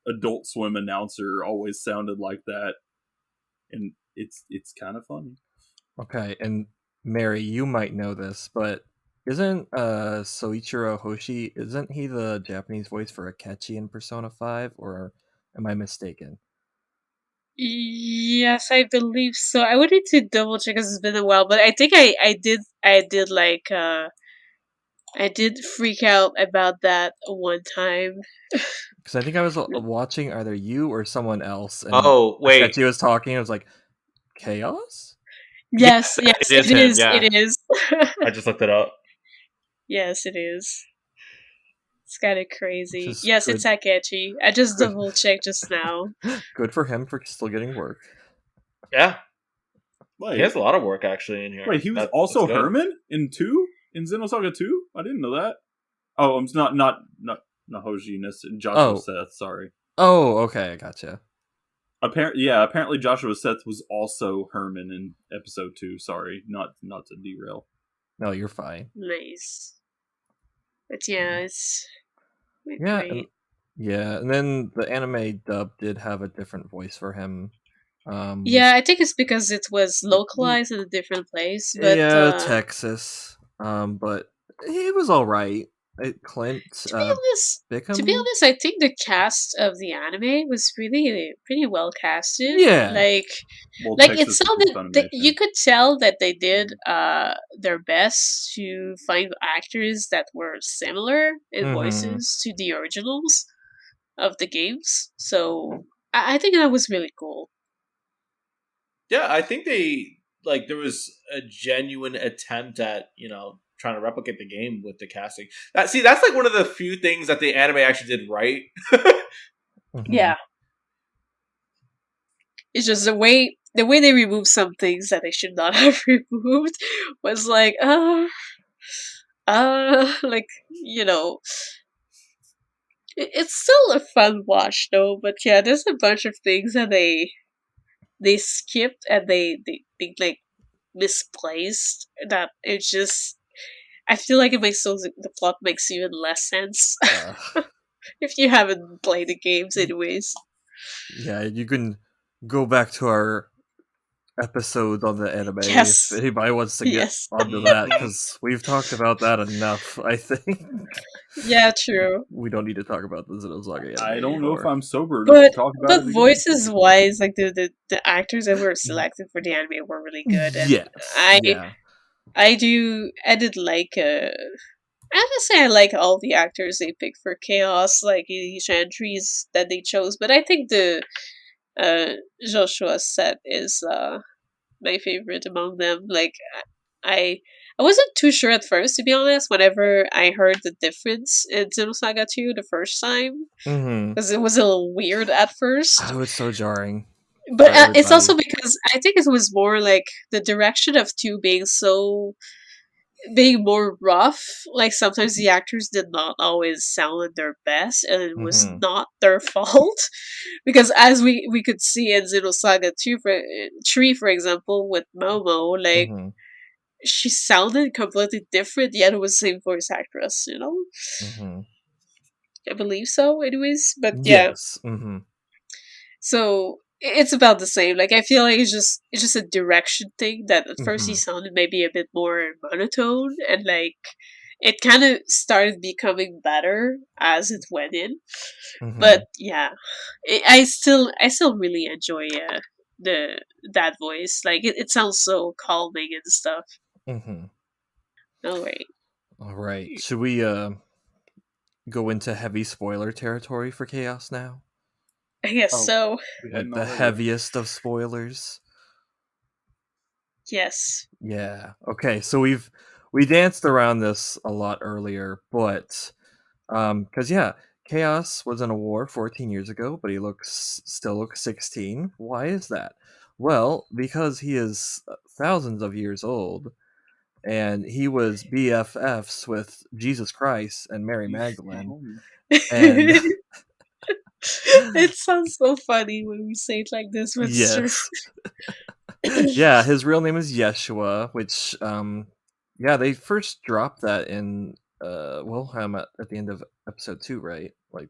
Adult Swim announcer always sounded like that, and it's kind of funny. Okay, and Mary, you might know this, but isn't Soichiro Hoshi, isn't he the Japanese voice for Akechi in Persona 5, or am I mistaken? Yes, I believe so. I would need to double check because it's been a while, but I think I did like I did freak out about that one time. Because I think I was watching either you or someone else, and Oh, wait. Akechi was talking. I was like, "Chaos." Yes, yes, it is. Yeah. It is. I just looked it up. Yes, it is. It's kind of crazy. Just Yes, good. it's Akechi. I just double checked just now. Good for him for still getting work. Yeah. Wait, he has a lot of work actually in here. Wait, he was also Herman in Xenosaga 2? I didn't know that. Oh, I'm not Nahoji, Joshua Seth, sorry. Oh, okay, I gotcha. Apparently Joshua Seth was also Herman in episode 2. Sorry, not to derail. No, you're fine. Nice. But yeah, it's great. And then the anime dub did have a different voice for him. Yeah, I think it's because it was localized in a different place. But Texas. But it was all right. Clint. To be honest, I think the cast of the anime was pretty well casted. Yeah, like it sounded. You could tell that they did their best to find actors that were similar in voices to the originals of the games. So I think that was really cool. Yeah, I think there was a genuine attempt at trying to replicate the game with the casting. That's like one of the few things that the anime actually did right. Yeah. It's just the way they removed some things that they should not have removed was like, it's still a fun watch though, but yeah, there's a bunch of things that they skipped and they like misplaced that it's just, I feel like it makes the plot makes even less sense if you haven't played the games anyways. Yeah, you can go back to our episode on the anime if anybody wants to get onto that, because we've talked about that enough, I think. Yeah, true. We don't need to talk about the Xenosaga anime I don't anymore. know if I'm sober enough to talk about it. But voices wise, like the actors that were selected for the anime were really good. And yes. I did like I have to say I like all the actors they picked for Chaos, like each entries that they chose, but I think the Joshua Seth is my favorite among them. Like I wasn't too sure at first, to be honest, whenever I heard the difference in Xenosaga 2 the first time. Because it was a little weird at first. Oh, it's so jarring. But it's also because I think it was more like the direction of 2 being more rough. Like sometimes the actors did not always sound at their best, and it was not their fault. Because as we could see in Xenosaga 3, for example, with Momo, like she sounded completely different, yet it was the same voice actress, I believe so, anyways. But yeah. Yes. So it's about the same. Like I feel like it's just a direction thing that at first he sounded maybe a bit more monotone, and like it kind of started becoming better as it went in. But yeah, I still really enjoy that voice. Like it sounds so calming and stuff. All right. Should we go into heavy spoiler territory for Chaos now? I guess so. The heaviest of spoilers. Yes. Yeah. Okay. So we danced around this a lot earlier, but because Chaos was in a war 14 years ago, but he still looks 16. Why is that? Well, because he is thousands of years old, and he was BFFs with Jesus Christ and Mary Magdalene. And it sounds so funny when we say it like this, but yes. Yeah, his real name is Yeshua, which they first dropped that in Wilhelm at the end of episode 2, right? Like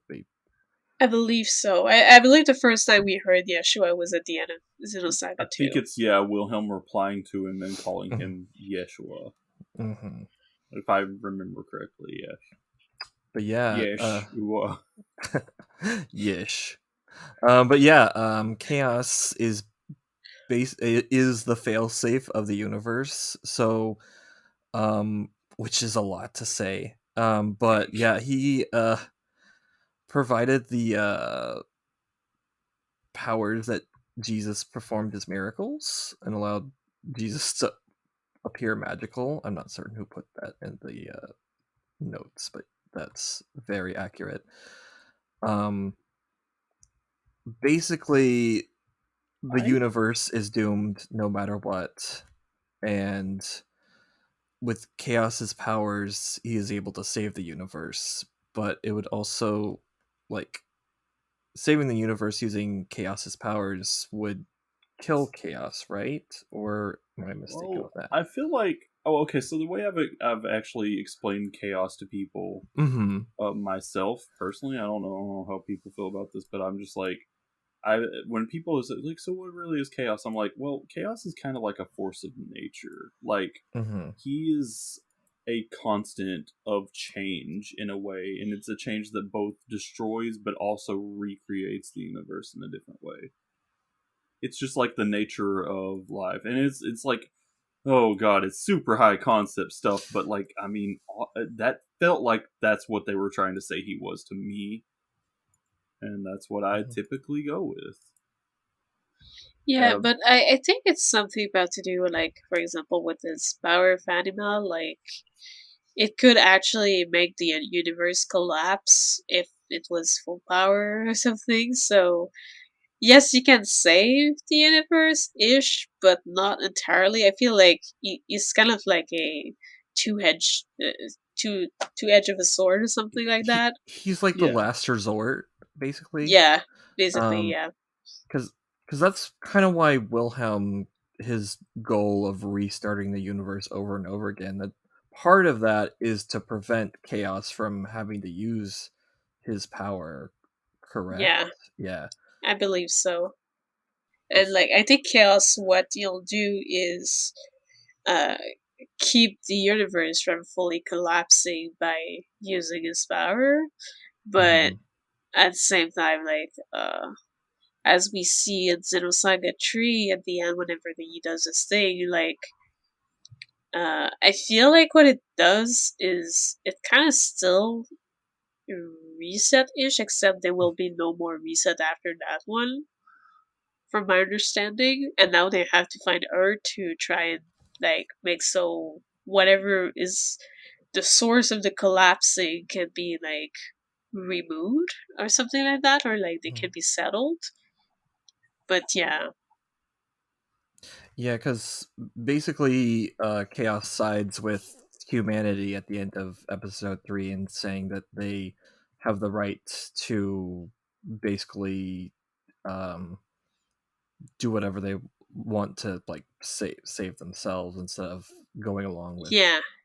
I believe so. I believe the first time we heard Yeshua was at the end of Xenosaga 2. I think it's Wilhelm replying to him and calling him Yeshua. If I remember correctly, yes. But yeah, Yeshua. Yesh. But yeah, Chaos is the failsafe of the universe. So which is a lot to say. But yeah, he provided the powers that Jesus performed his miracles and allowed Jesus to appear magical. I'm not certain who put that in the notes, but that's very accurate. Basically, the universe is doomed no matter what, and with Chaos's powers, he is able to save the universe. But it would also, like, saving the universe using Chaos's powers would kill Chaos, right? Or am I mistaken with that? I feel like so the way I've actually explained Chaos to people, myself personally, I don't know how people feel about this, but I'm just like, when people say like, so what really is Chaos? I'm like, well, Chaos is kind of like a force of nature. Like, he is a constant of change in a way, and it's a change that both destroys but also recreates the universe in a different way. It's just like the nature of life, and it's like, oh god, it's super high concept stuff, but like, I mean, that felt like that's what they were trying to say he was to me, and that's what I typically go with. Yeah, but I think it's something about to do with, like, for example, with this power of anima, like, it could actually make the universe collapse if it was full power or something, so yes, you can save the universe-ish, but not entirely. I feel like it's kind of like a two-edged, two-edge of a sword or something like that. He's like the last resort, basically. Yeah, basically, yeah. Because that's kind of why Wilhelm, his goal of restarting the universe over and over again, that part of that is to prevent Chaos from having to use his power, correct? Yeah. I believe so. And like, I think Chaos, what you'll do is keep the universe from fully collapsing by using his power, but at the same time, like, as we see in Xenosaga 3 at the end, whenever he does this thing, like, I feel like what it does is it kind of still reset-ish, except there will be no more reset after that one, from my understanding. And now they have to find Earth to try and, like, make so whatever is the source of the collapsing can be, like, removed or something like that, or like they can be settled. But yeah. Yeah, because basically Chaos sides with humanity at the end of episode 3 and saying that they have the right to basically do whatever they want to, like, save themselves instead of going along with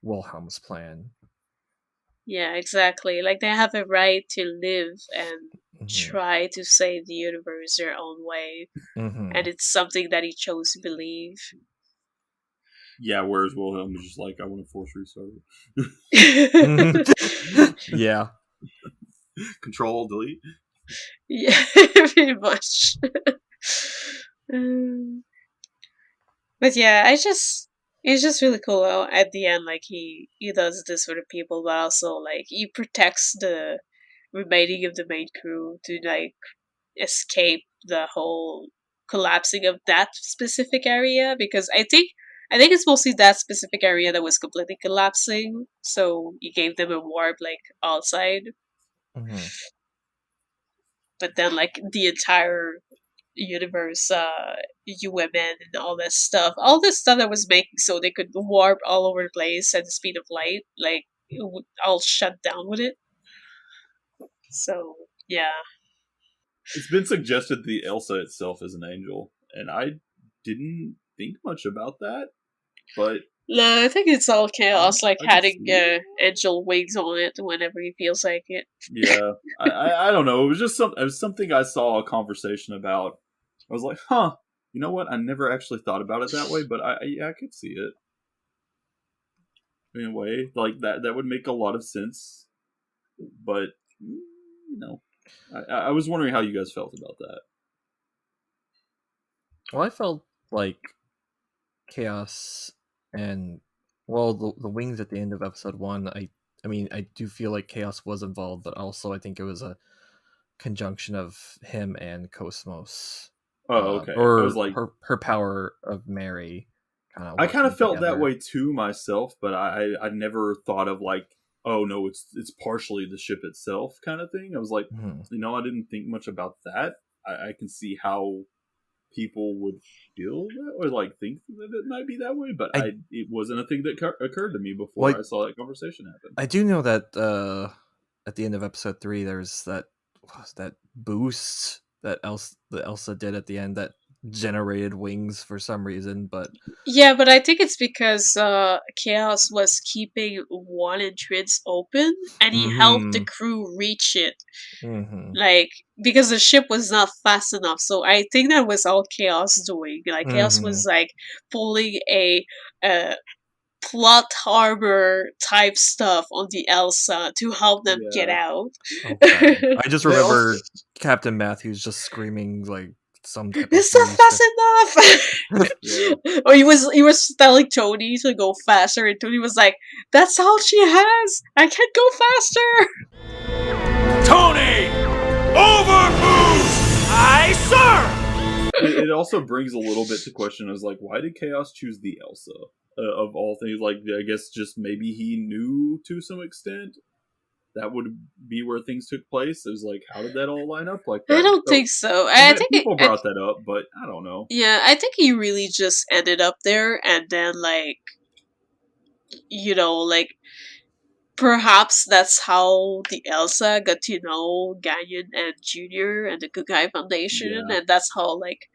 Wilhelm's plan. Yeah, exactly. Like, they have a right to live and try to save the universe their own way. And it's something that he chose to believe. Yeah, whereas Wilhelm was just like, I want to force restart it. Yeah. Control, delete. Yeah, pretty much. But yeah, it's just really cool how at the end, like, he does this for the people, but also, like, he protects the remaining of the main crew to, like, escape the whole collapsing of that specific area, because I think it's mostly that specific area that was completely collapsing, so he gave them a warp, like, outside. But then, like, the entire universe, UMN and all this stuff that was making so they could warp all over the place at the speed of light, like, it would all shut down with it. So yeah, it's been suggested the Elsa itself is an angel, and I didn't think much about that, but no, I think it's all Chaos, like, having angel wings on it whenever he feels like it. Yeah, I don't know. It was just something I saw a conversation about. I was like, huh, you know what? I never actually thought about it that way, but I could see it. In a way, like, that would make a lot of sense. But, you know, I was wondering how you guys felt about that. Well, I felt like Chaos and Well, the wings at the end of episode 1, I mean, I do feel like Chaos was involved, but also I think it was a conjunction of him and Cosmos. Oh, okay. Or it was like her power of Mary. I kind of felt that way too myself, but I never thought of like, oh no, it's partially the ship itself kind of thing. I was like, I didn't think much about that. I can see how people would feel that or like think that it might be that way, but it wasn't a thing that occurred to me before I saw that conversation happen. I do know that at the end of episode 3, there's that boost that Elsa did at the end that generated wings for some reason, but yeah, but I think it's because Chaos was keeping one entrance open, and he helped the crew reach it. Like, because the ship was not fast enough, so I think that was all Chaos doing. Like, Chaos was like pulling a plot harbor type stuff on the Elsa to help them get out. Okay. I just remember Captain Matthews just screaming like some type it's not fast enough. Or he was telling Tony to go faster, and Tony was like, "That's all she has. I can't go faster." Tony, overboost! Aye, sir. It also brings a little bit to question is like, why did Chaos choose the Elsa of all things? Like, I guess just maybe he knew to some extent that would be where things took place. It was like, how did that all line up like that? I don't think so. I think people brought that up, but I don't know. Yeah, I think he really just ended up there, and then like, like perhaps that's how the Elsa got to know Ganyan and Junior and the Kukai Foundation, and that's how like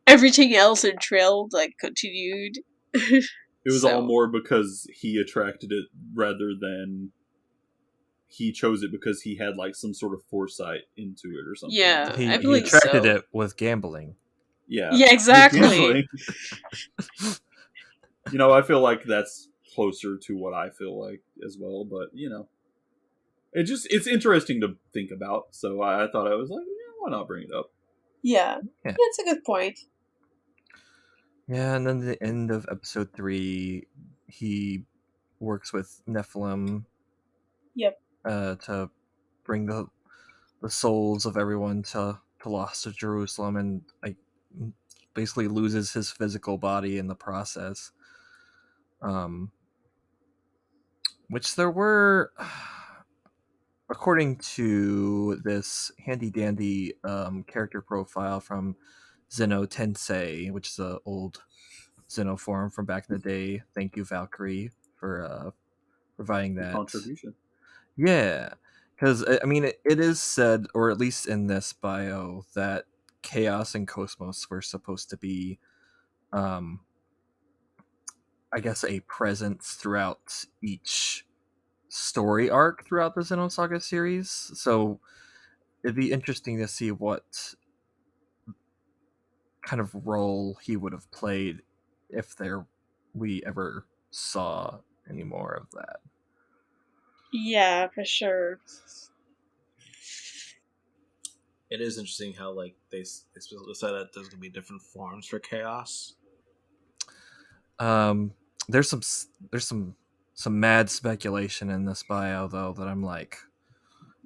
everything else in Trail like continued. It was all more because he attracted it rather than he chose it because he had like some sort of foresight into it or something. Yeah, he so. attracted it with gambling. Yeah. Yeah, exactly. I feel like that's closer to what I feel like as well, but it's interesting to think about. So I thought I was like, why not bring it up? Yeah, that's a good point. Yeah, and then the end of episode 3, he works with Nephilim. Yep. To bring the souls of everyone to Lost to Jerusalem, and like basically loses his physical body in the process. Which there were, according to this handy dandy character profile from Xeno Tensei, which is an old Xeno forum from back in the day. Thank you, Valkyrie, for providing that contribution. Yeah, because I mean, it is said, or at least in this bio, that Chaos and Cosmos were supposed to be, I guess, a presence throughout each story arc throughout the Xenosaga series. So it'd be interesting to see what kind of role he would have played if we ever saw any more of that. Yeah, for sure. It is interesting how like they said that there's gonna be different forms for Chaos. There's some mad speculation in this bio though that I'm like,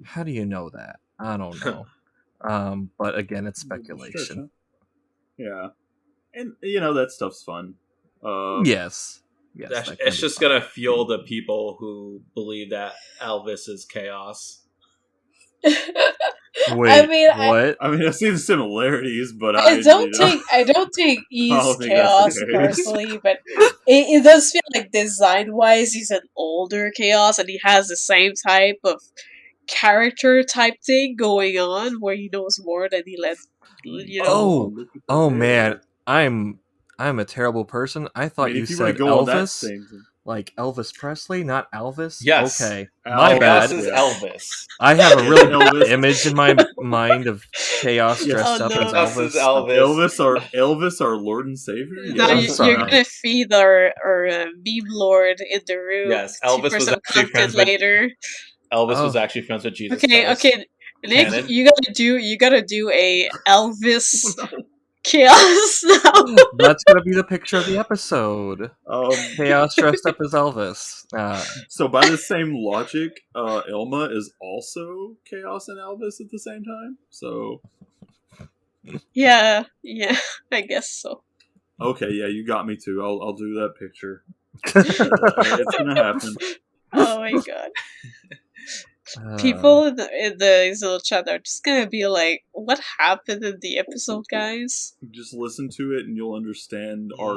how do you know that? I don't know. But again, it's speculation. Yeah, and that stuff's fun. Yes. It's just gonna fuel the people who believe that Elvis is Chaos. Wait, what? I mean, I see the similarities, but I don't think he's Chaos personally, but it does feel like design-wise, he's an older Chaos, and he has the same type of character type thing going on, where he knows more than he lets. Oh man, I'm a terrible person. I thought you said Elvis, like Elvis Presley, not Elvis. Yes. Okay, my bad. Is Elvis. I have a really image in my mind of Chaos dressed up as Elvis. Elvis, our Lord and Savior. No, you're gonna feed our meme lord in the room. Yes, Elvis was actually friends later. Elvis was actually friends with Jesus. Okay, Nick, Canaan. you gotta do a Elvis Chaos now. That's gonna be the picture of the episode. Chaos dressed up as Elvis. So by the same logic, Elma is also Chaos and Elvis at the same time. So yeah, I guess so. Okay, yeah, you got me too. I'll do that picture. It's gonna happen. Oh my god. People in the XenoChat are just gonna be like, what happened in the episode, guys? Just listen to it and you'll understand our...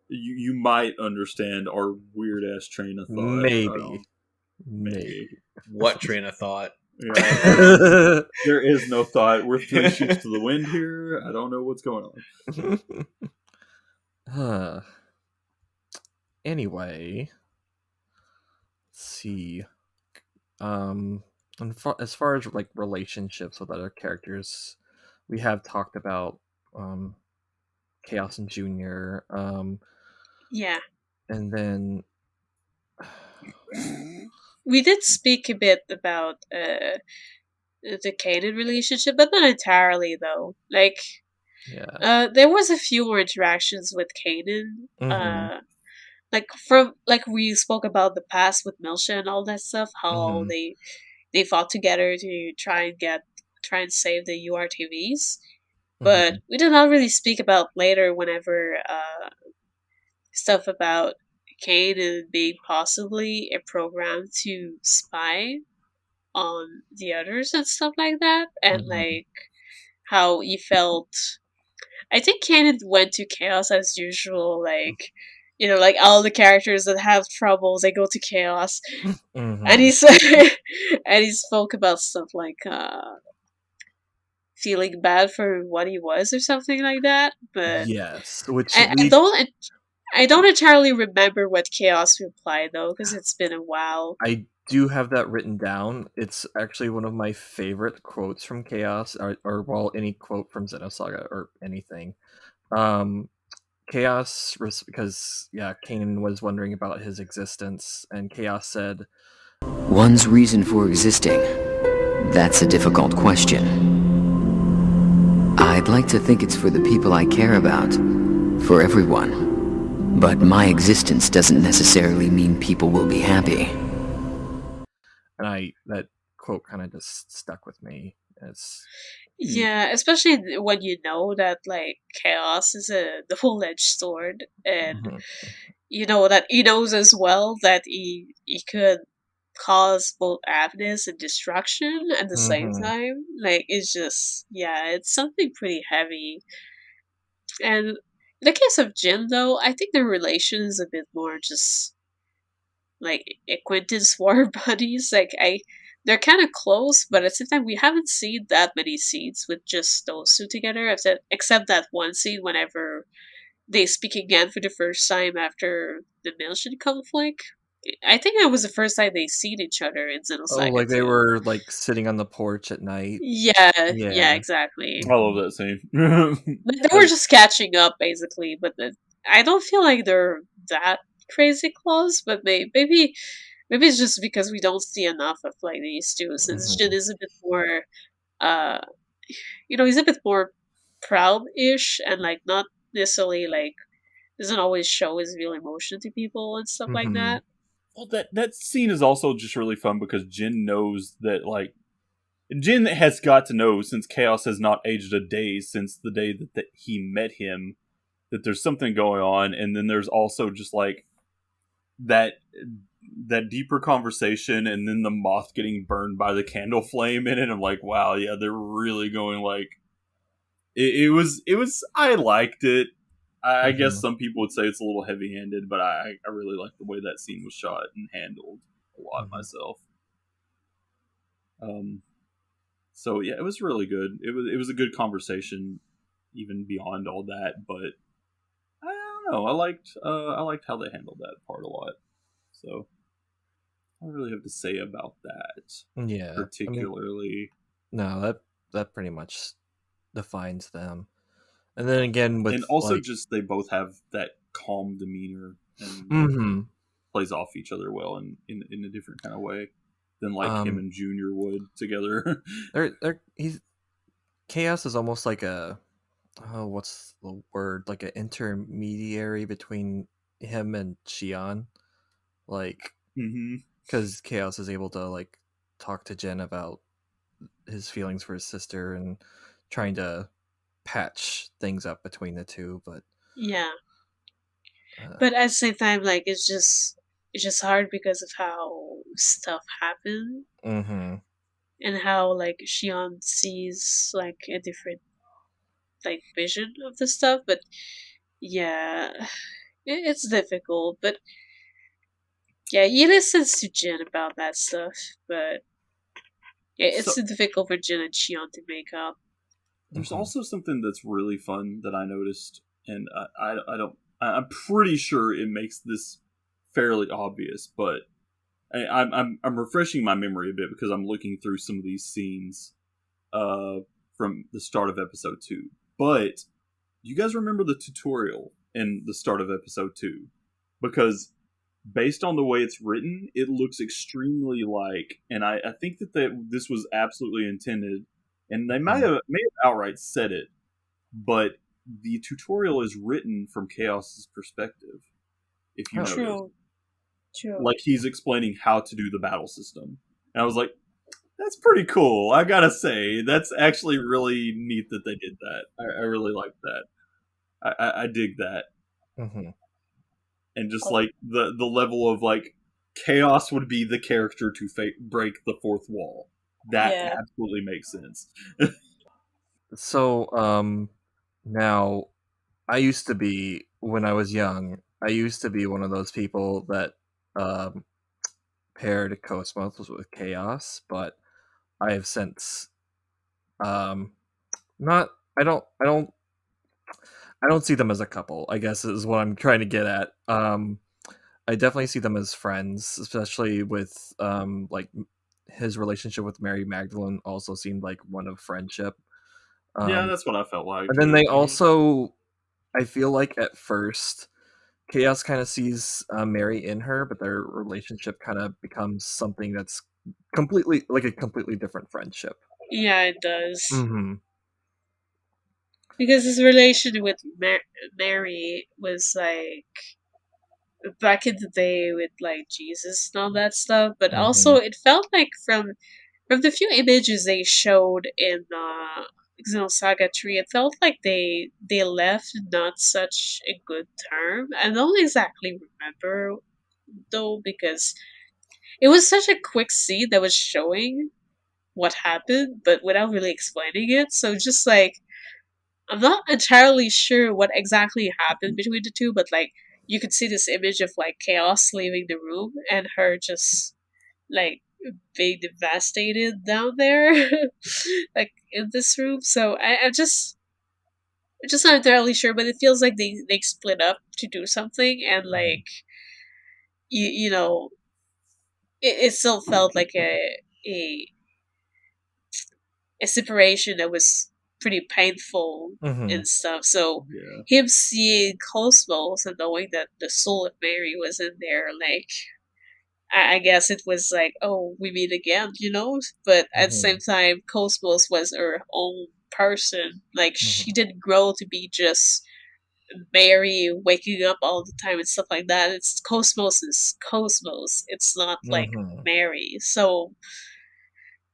You might understand our weird-ass train of thought. Maybe. What train of thought? Yeah. There is no thought. We're 3 sheets to the wind here. I don't know what's going on. Anyway, let's see. As far as like relationships with other characters, we have talked about Chaos and Junior. Yeah. And then we did speak a bit about the Canaan relationship, but not entirely though. Like, there was a few more interactions with Canaan. Like we spoke about the past with Milsha and all that stuff, how they fought together to try and save the URTVs. But we did not really speak about later whenever stuff about Canaan being possibly a program to spy on the others and stuff like that, and like how he felt. I think Canaan went to Chaos as usual, like, you know, like all the characters that have troubles, they go to Chaos, and he said, and he spoke about stuff like feeling bad for what he was or something like that. But yes, which I don't entirely remember what Chaos replied though, because it's been a while. I do have that written down. It's actually one of my favorite quotes from Chaos, or well, any quote from Xenosaga or anything. Chaos, because Canaan was wondering about his existence, and Chaos said, "One's reason for existing, that's a difficult question. I'd like to think it's for the people I care about, for everyone. But my existence doesn't necessarily mean people will be happy." And that quote kind of just stuck with me. Yeah, especially when you know that like Chaos is a double-edged sword, and you know that he knows as well that he could cause both happiness and destruction at the same time. Like, it's just, it's something pretty heavy. And in the case of Jin, though, I think their relation is a bit more just like acquaintance war buddies. Like, they're kind of close, but at the same time, we haven't seen that many scenes with just those two together, except that one scene whenever they speak again for the first time after the Milshin conflict. I think that was the first time they seen each other in Xenosaga. Oh, like they were like sitting on the porch at night. Yeah, exactly. I love that scene. They were just catching up, basically, but I don't feel like they're that crazy close, but maybe it's just because we don't see enough of like these two, since Jin is a bit more, he's a bit more proud-ish, and like not necessarily like doesn't always show his real emotion to people and stuff like that. Well, that scene is also just really fun because Jin knows that, like, Jin has got to know, since Chaos has not aged a day since the day that he met him, that there's something going on, and then there's also just like that deeper conversation, and then the moth getting burned by the candle flame in it. I'm like, wow, yeah, they're really going like it was. I liked it. I guess some people would say it's a little heavy-handed, but I really like the way that scene was shot and handled a lot myself. So yeah, it was really good. It was a good conversation, even beyond all that. But I don't know. I liked how they handled that part a lot. So I don't really have to say about that. Yeah, particularly. That pretty much defines them. And then again, and also just they both have that calm demeanor and plays off each other well in a different kind of way than like him and Junior would together. Chaos is almost like a what's the word? Like an intermediary between him and Shion, like, because Chaos is able to like talk to Jin about his feelings for his sister and trying to patch things up between the two, but yeah. But at the same time, like it's just hard because of how stuff happened, and how like Shion sees like a different like vision of the stuff. But yeah, it's difficult. But yeah, he listens to Jin about that stuff. But yeah, it's difficult for Jin and Shion to make up. There's also something that's really fun that I noticed, and I'm pretty sure it makes this fairly obvious, but I'm refreshing my memory a bit because I'm looking through some of these scenes from the start of episode 2. But do you guys remember the tutorial in the start of episode 2? Because based on the way it's written, it looks extremely like, and I think that this was absolutely intended, and they may have outright said it, but the tutorial is written from Chaos's perspective. If you notice. True. Like he's explaining how to do the battle system. And I was like, that's pretty cool. I gotta say, that's actually really neat that they did that. I really like that. I dig that. And just like the level of like Chaos would be the character to break the fourth wall. That absolutely makes sense. So, now, I used to be, when I was young, I used to be one of those people that paired Cosmos with Chaos, but I have since I don't see them as a couple, I guess is what I'm trying to get at. I definitely see them as friends, especially with like his relationship with Mary Magdalene also seemed like one of friendship. Yeah, that's what I felt like. And then they also, I feel like at first, Chaos kind of sees Mary in her, but their relationship kind of becomes something that's completely different friendship. Yeah, it does. Because his relation with Mary was like back in the day with like Jesus and all that stuff, but also it felt like from the few images they showed in Xenosaga 3, it felt like they left not such a good term. I don't exactly remember though, because it was such a quick scene that was showing what happened, but without really explaining it. So just like I'm not entirely sure what exactly happened between the two, but like you could see this image of like Chaos leaving the room and her just like being devastated down there, like in this room. So I'm just not entirely sure, but it feels like they split up to do something, and like you know, it still felt like a separation that was pretty painful and stuff. So him seeing Cosmos and knowing that the soul of Mary was in there, like I guess it was like, oh, we meet again, you know? But at the same time, Cosmos was her own person. Like, she didn't grow to be just Mary waking up all the time and stuff like that. It's Cosmos is Cosmos. It's not like Mary. So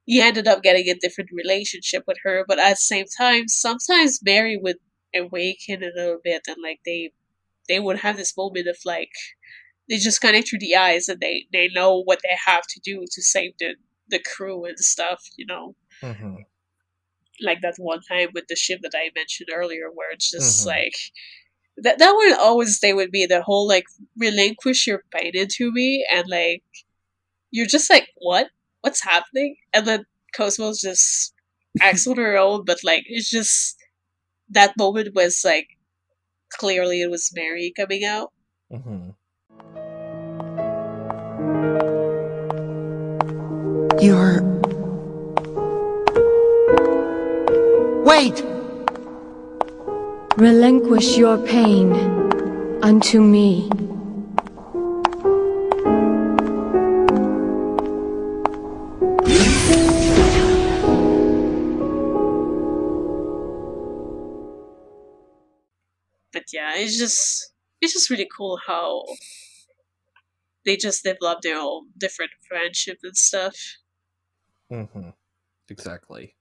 he ended up getting a different relationship with her. But at the same time, sometimes Mary would awaken a little bit, and like they would have this moment of like, they just connect through the eyes, and they know what they have to do to save the crew and stuff, you know? Like that one time with the ship that I mentioned earlier, where it's just like, that would always stay with me, the whole like, relinquish your pain into me, and like, you're just like, what's happening? And then Cosmos just acts on her own, but like, it's just, that moment was like, clearly it was Mary coming out. Wait! Relinquish your pain unto me. yeah, it's just really cool how they just develop their own different friendship and stuff. Mm-hmm. Exactly.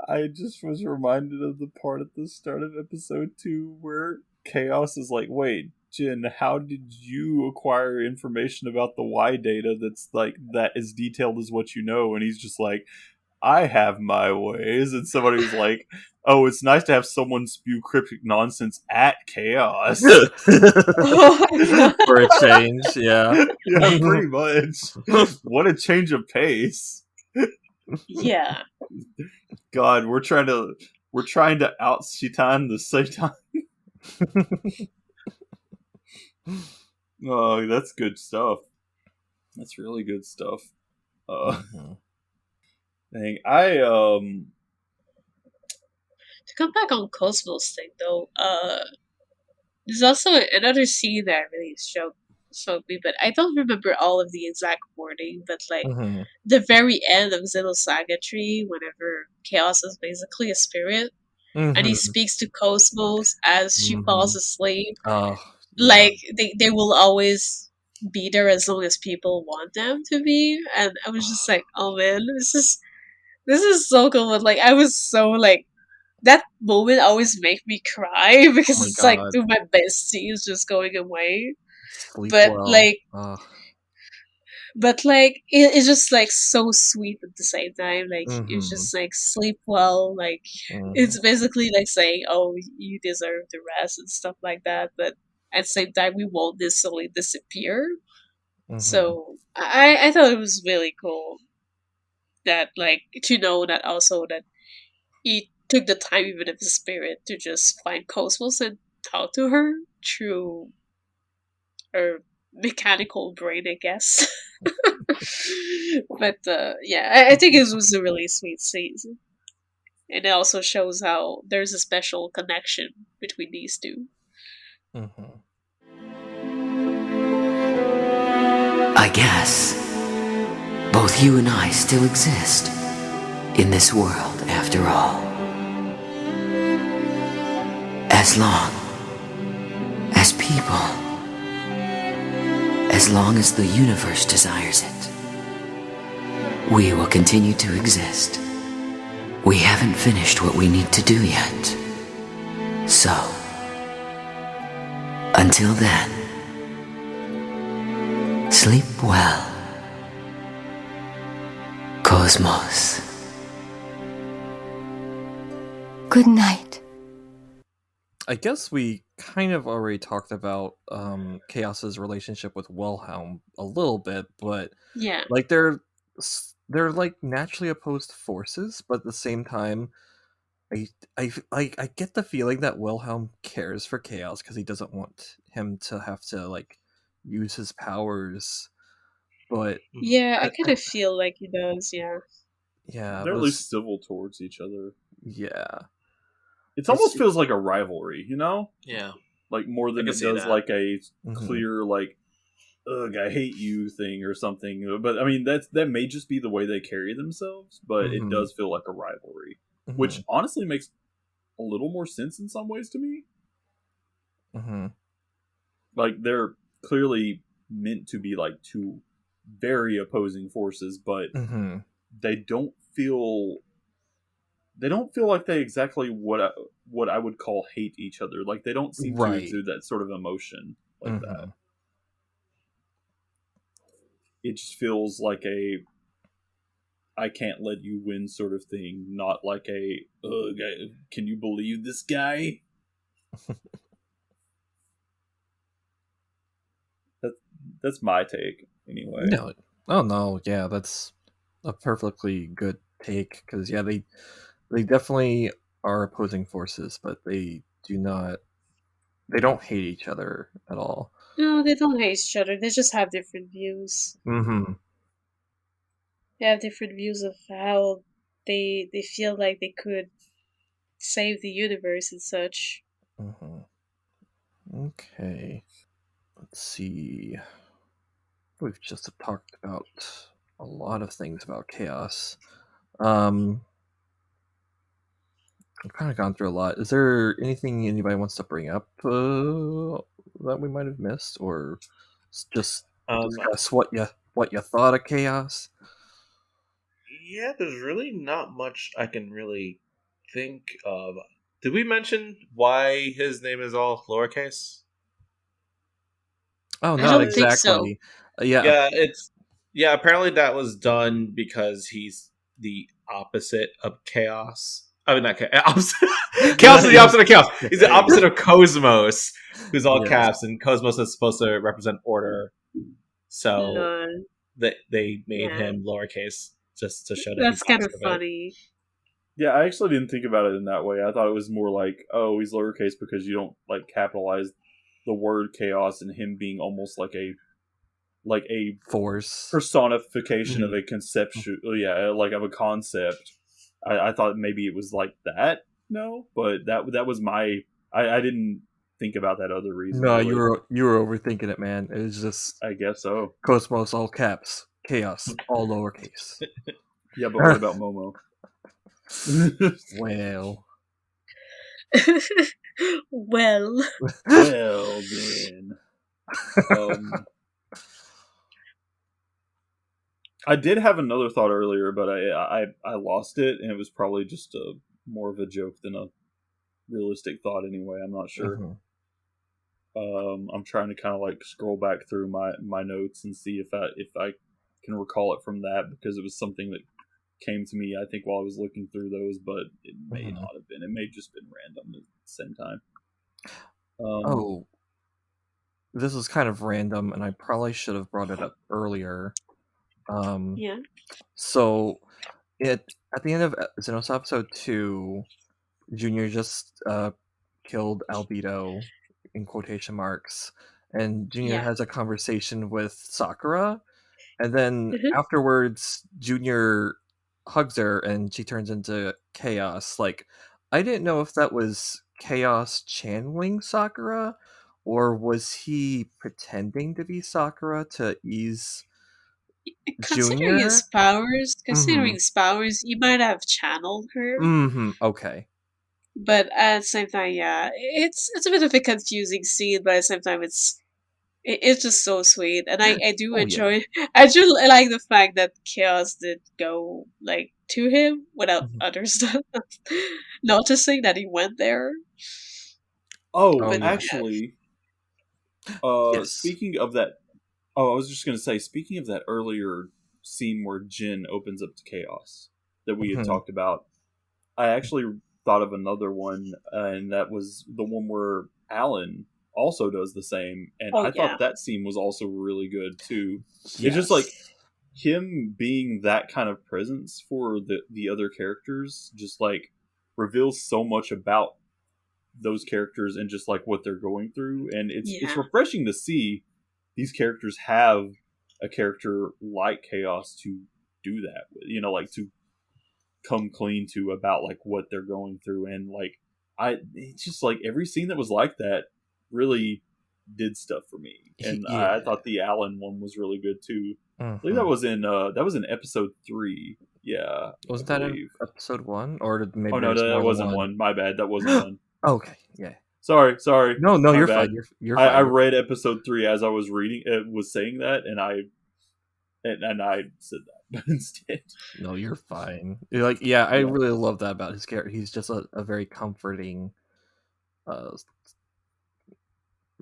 I just was reminded of the part at the start of episode 2 where Chaos is like, wait, Jin, how did you acquire information about the Y data that's like that as detailed as what you know? And he's just like, I have my ways. And somebody was like, oh, it's nice to have someone spew cryptic nonsense at Chaos. For a change, yeah. Yeah, pretty much. What a change of pace. Yeah. God, we're trying to out Shitan the same time. Oh, that's good stuff. That's really good stuff. Dang, to come back on Cosmo's thing though, there's also another scene that really showed me, but I don't remember all of the exact wording, but like the very end of Xenosaga 3, whenever Chaos is basically a spirit, and he speaks to Cosmos as she falls asleep. Like they will always be there as long as people want them to be, and I was just like, oh man, this is so cool. But like I was so like that moment always make me cry because it's like through my bestie is just going away. Sleep but well. like but like it's just like so sweet at the same time. Like it's just like sleep well. Like it's basically like saying, "Oh, you deserve the rest" and stuff like that. But at the same time, we won't necessarily disappear. So I thought it was really cool that like to know that also that he took the time, even of the spirit, to just find Cosmos and talk to her through her mechanical brain, I guess. But yeah, I think it was a really sweet scene. And it also shows how there's a special connection between these two. I guess both you and I still exist in this world after all. As long as people, as long as the universe desires it, we will continue to exist. We haven't finished what we need to do yet. So, until then, sleep well, Cosmos. Good night. I guess we kind of already talked about Chaos's relationship with Wilhelm a little bit, but yeah, like they're like naturally opposed forces, but at the same time, I get the feeling that Wilhelm cares for Chaos because he doesn't want him to have to like use his powers. But yeah, I kind of feel like he does. Yeah, they're at least civil towards each other. Yeah. It almost feels like a rivalry, you know? Yeah. Like more than it does like a clear like, ugh, I hate you thing or something. But I mean, that may just be the way they carry themselves, but it does feel like a rivalry, which honestly makes a little more sense in some ways to me. Like they're clearly meant to be like two very opposing forces, but they don't feel like they exactly what I would call hate each other. Like they don't seem to exude that sort of emotion like that. It just feels like a I can't let you win sort of thing, not like a can you believe this guy? That's my take anyway. No. Oh no, yeah, that's a perfectly good take because yeah, they definitely are opposing forces, but they don't hate each other at all. No, they don't hate each other. They just have different views. They have different views of how they feel like they could save the universe and such. Okay. Let's see. We've just talked about a lot of things about Chaos. I've kind of gone through a lot. Is there anything anybody wants to bring up that we might have missed, or just discuss what you thought of Chaos? Yeah, there's really not much I can really think of. Did we mention why his name is all lowercase? Oh, not exactly. Yeah, apparently that was done because he's the opposite of chaos. I mean, not opposite. Chaos is the opposite of chaos. He's the opposite of Cosmos, who's all caps, and Cosmos is supposed to represent order. So they made him lowercase just to show that that's kind of funny. Yeah, I actually didn't think about it in that way. I thought it was more like, oh, he's lowercase because you don't like capitalize the word chaos, and him being almost like a force personification of a conceptual, like of a concept. I thought maybe it was like that. No, but that was my. I didn't think about that other reason. No, really. you were overthinking it, man. It was just. I guess so. Cosmos all caps, chaos all lowercase. Yeah, but what about Momo? Well. Well then. I did have another thought earlier, but I lost it, and it was probably just more of a joke than a realistic thought. Anyway, I'm not sure. Mm-hmm. I'm trying to kind of like scroll back through my notes and see if I can recall it from that, because it was something that came to me, I think, while I was looking through those, but it may not have been. It may have just been random at the same time. This is kind of random, and I probably should have brought it up earlier. So, at the end of Xenosaga Episode 2, Junior just killed Albedo, in quotation marks, and Junior has a conversation with Sakura, and then afterwards, Junior hugs her, and she turns into Chaos. Like, I didn't know if that was Chaos channeling Sakura, or was he pretending to be Sakura to ease Considering his powers, he might have channeled her. Okay. But at the same time, it's a bit of a confusing scene, but at the same time, it's just so sweet, and I do enjoy. Yeah. I do like the fact that Chaos did go like to him without others noticing that he went there. Actually, speaking of that. Oh, I was just going to say, speaking of that earlier scene where Jin opens up to Chaos that we had talked about, I actually thought of another one, and that was the one where Alan also does the same, and I thought that scene was also really good, too. Yes. It's just like, him being that kind of presence for the other characters just, like, reveals so much about those characters and just, like, what they're going through, and it's refreshing to see these characters have a character like Chaos to do that with, like to come clean to about like what they're going through. And like, it's just like every scene that was like that really did stuff for me. And I thought the Alan one was really good too. I believe that was in episode 3. Yeah. Wasn't that in episode 1? Or did maybe that wasn't one. My bad. That wasn't one. Okay. Yeah. Sorry. No, you're fine. You're fine. I read episode 3 as I was reading. It was saying that, and I said that instead. No, you're fine. Like, I really love that about his character. He's just a very comforting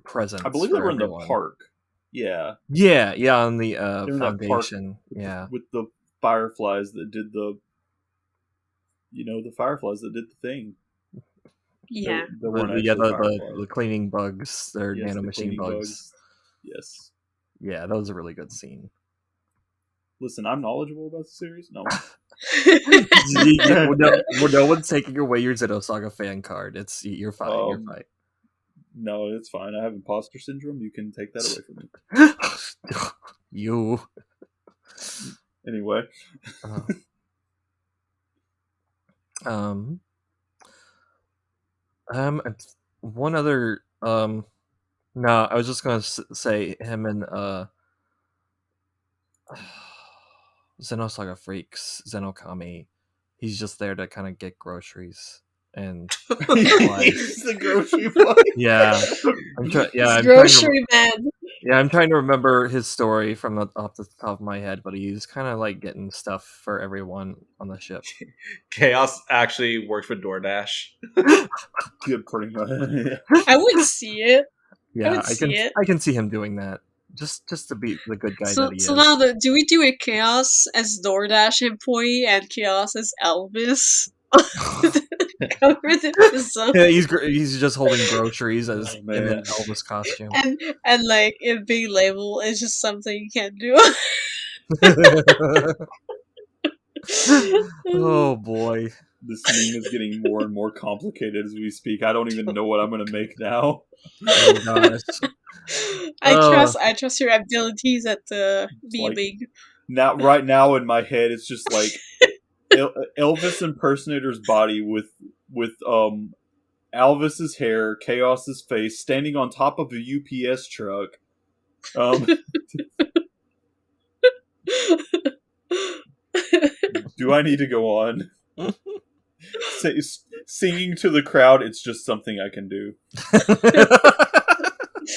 presence. I believe they were in the park. Yeah. Yeah, on the foundation. Yeah, with the fireflies that did the fireflies that did the thing. Yeah. The cleaning bugs. They're nanomachine bugs. Yes. Yeah, that was a really good scene. Listen, I'm knowledgeable about the series. No. No one's taking away your Xenosaga fan card. You're fine. You're fine. No, it's fine. I have imposter syndrome. You can take that away from me. You. Anyway. One other. No, I was just gonna say him and Xenosaga Freaks, Zenokami. He's just there to kind of get groceries. and He's the grocery boy. Yeah, grocery man. Yeah, I'm trying to remember his story from off the top of my head, but he's kind of like getting stuff for everyone on the ship. Chaos actually works for DoorDash. Good, pretty much. I would see it. Yeah, I can see him doing that. Just to be the good guy that he is. So now, do we do a Chaos as DoorDash employee and Chaos as Elvis? Cover the episode. Yeah, he's just holding groceries as in an Elvis costume, and like it being labeled is just something you can't do. Oh boy, this meme is getting more and more complicated as we speak. I don't even know what I'm gonna make now. Oh gosh. I trust your abilities at memeing. Like, right now in my head, it's just like Elvis impersonator's body with Alvis's hair, Chaos's face, standing on top of a UPS truck. Do I need to go on? Singing to the crowd, it's just something I can do.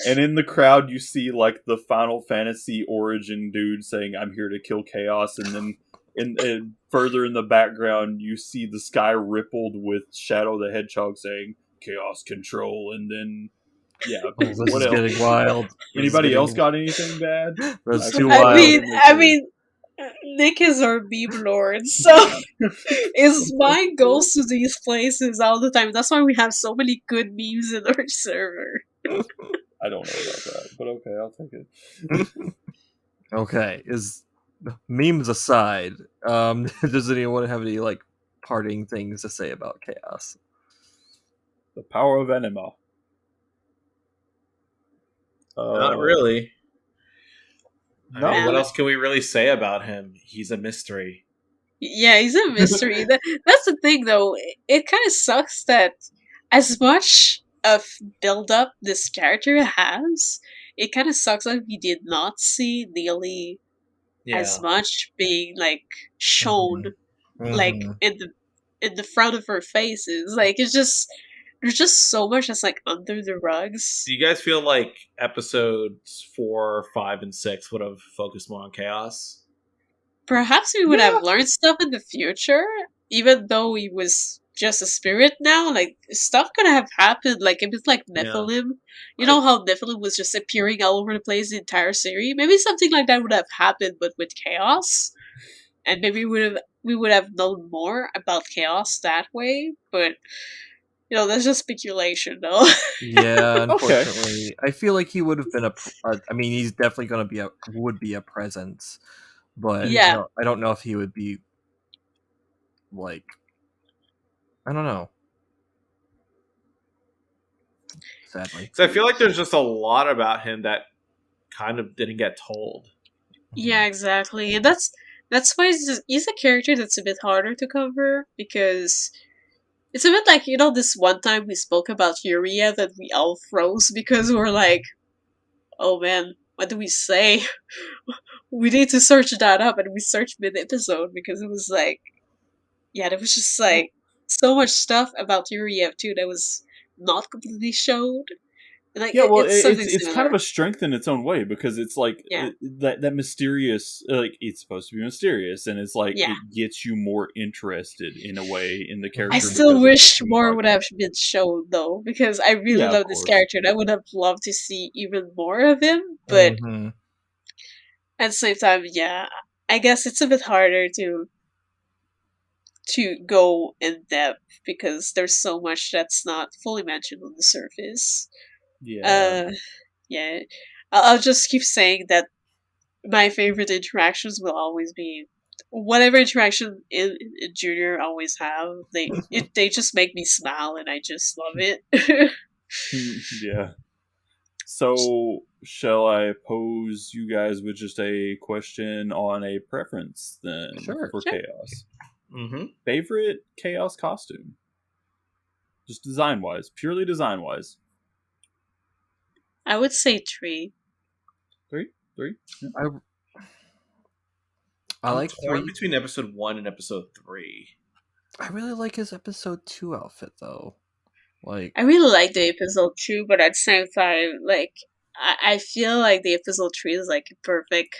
And in the crowd, you see like the Final Fantasy origin dude saying, "I'm here to kill Chaos," and then and further in the background, you see the sky rippled with Shadow the Hedgehog saying, "Chaos control," and then this is getting wild. Anybody else got anything bad? That's too wild. I mean, Nick is our meme lord, so his mind goes to these places all the time. That's why we have so many good memes in our server. I don't know about that, but okay, I'll take it. Okay, memes aside, does anyone have any like parting things to say about Chaos? The power of Enema. Not really. No. I mean, what else can we really say about him? He's a mystery. Yeah, he's a mystery. That's the thing, though. It kind of sucks that as much of build-up this character has, it kind of sucks that we did not see nearly as much being like shown, like in the front of our faces. Like it's just there's just so much that's like under the rugs. Do you guys feel like episodes 4, 5, and 6 would have focused more on Chaos? Perhaps we would have learned stuff in the future, even though he was just a spirit now. Like, stuff could have happened, like, if it's like Nephilim. You know how Nephilim was just appearing all over the place the entire series? Maybe something like that would have happened, but with Chaos. And maybe we would have known more about Chaos that way, but... You know, that's just speculation, though. Yeah, unfortunately, I feel like he would have been I mean, he's definitely going to be a presence, but I don't know if he would be like, I don't know. Sadly, so I feel like there's just a lot about him that kind of didn't get told. Yeah, exactly, and that's why he's a character that's a bit harder to cover because. It's a bit like, you know, this one time we spoke about Uria that we all froze because we're like, oh man, what do we say? We need to search that up, and we searched mid-episode because it was like, yeah, there was just like so much stuff about Uria too that was not completely showed. Like, it's kind of a strength in its own way because it's like that mysterious, like it's supposed to be mysterious, and it's like it gets you more interested in a way in the character. I still wish more would have been shown though, because I really love this character, and I would have loved to see even more of him. But at the same time, I guess it's a bit harder to go in depth because there's so much that's not fully mentioned on the surface. I'll just keep saying that my favorite interactions will always be whatever interaction in Junior always have. They just make me smile, and I just love it. Yeah. So, shall I pose you guys with just a question on a preference then for Chaos? Favorite Chaos costume? Just design-wise, purely design-wise. I would say 3. 3? Yeah. I like 3. Between episode 1 and episode 3. I really like his episode 2 outfit though. Like, I really like the episode 2, but at the same time, like I feel like the episode 3 is like a perfect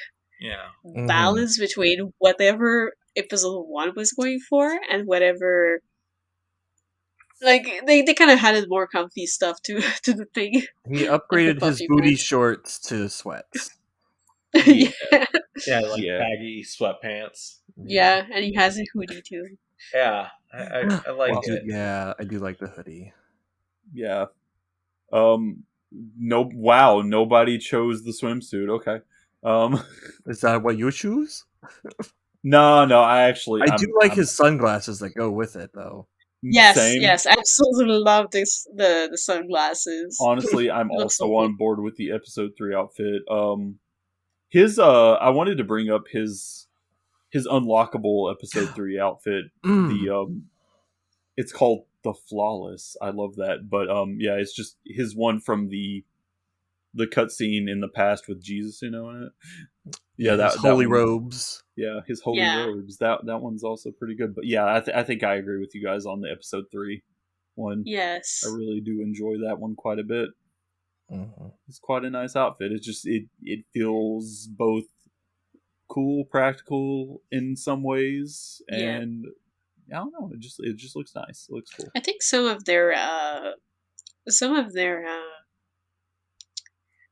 balance between whatever episode 1 was going for and whatever. Like they kind of added more comfy stuff to the thing. He upgraded his booty shorts to sweats. Yeah, baggy sweatpants. Yeah, and he has a hoodie too. Yeah, I like it. Yeah, I do like the hoodie. Yeah. Nobody chose the swimsuit. Okay. Is that what you choose? No, I do like his sunglasses that go with it though. Yes, I absolutely love the sunglasses. Honestly, I'm also so on board with the episode 3 outfit. I wanted to bring up his unlockable episode 3 outfit. It's called the Flawless. I love that. But it's just his one from the cutscene in the past with Jesus, in it. Yeah, his holy robes. Yeah, his holy robes. That one's also pretty good. But yeah, I think I agree with you guys on the episode 3 one. Yes, I really do enjoy that one quite a bit. Mm-hmm. It's quite a nice outfit. It's just it feels both cool, practical in some ways, and I don't know. It just looks nice. It looks cool. I think some of their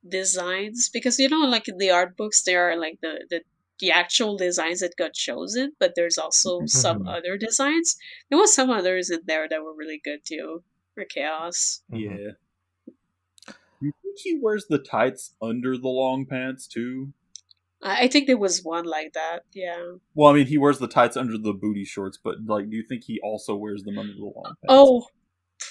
designs, because like in the art books there are like the actual designs that got chosen, but there's also some other designs. There was some others in there that were really good too for Chaos. Yeah. You think he wears the tights under the long pants too? I think there was one like that. Yeah. Well, I mean, he wears the tights under the booty shorts, but like, do you think he also wears them under the long pants? Oh,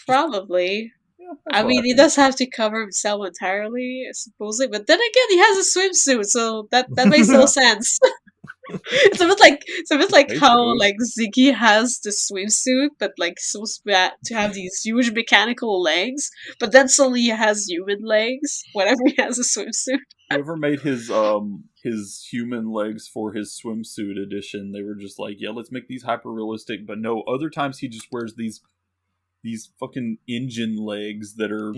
probably. Yeah, I mean, he does have to cover himself entirely, supposedly, but then again, he has a swimsuit, so that makes no sense. It's a bit like how like Ziggy has the swimsuit, but like supposed to have these huge mechanical legs, but then suddenly he has human legs whenever he has a swimsuit. Whoever made his human legs for his swimsuit edition, they were just like, yeah, let's make these hyper realistic. But no, other times he just wears these fucking engine legs that are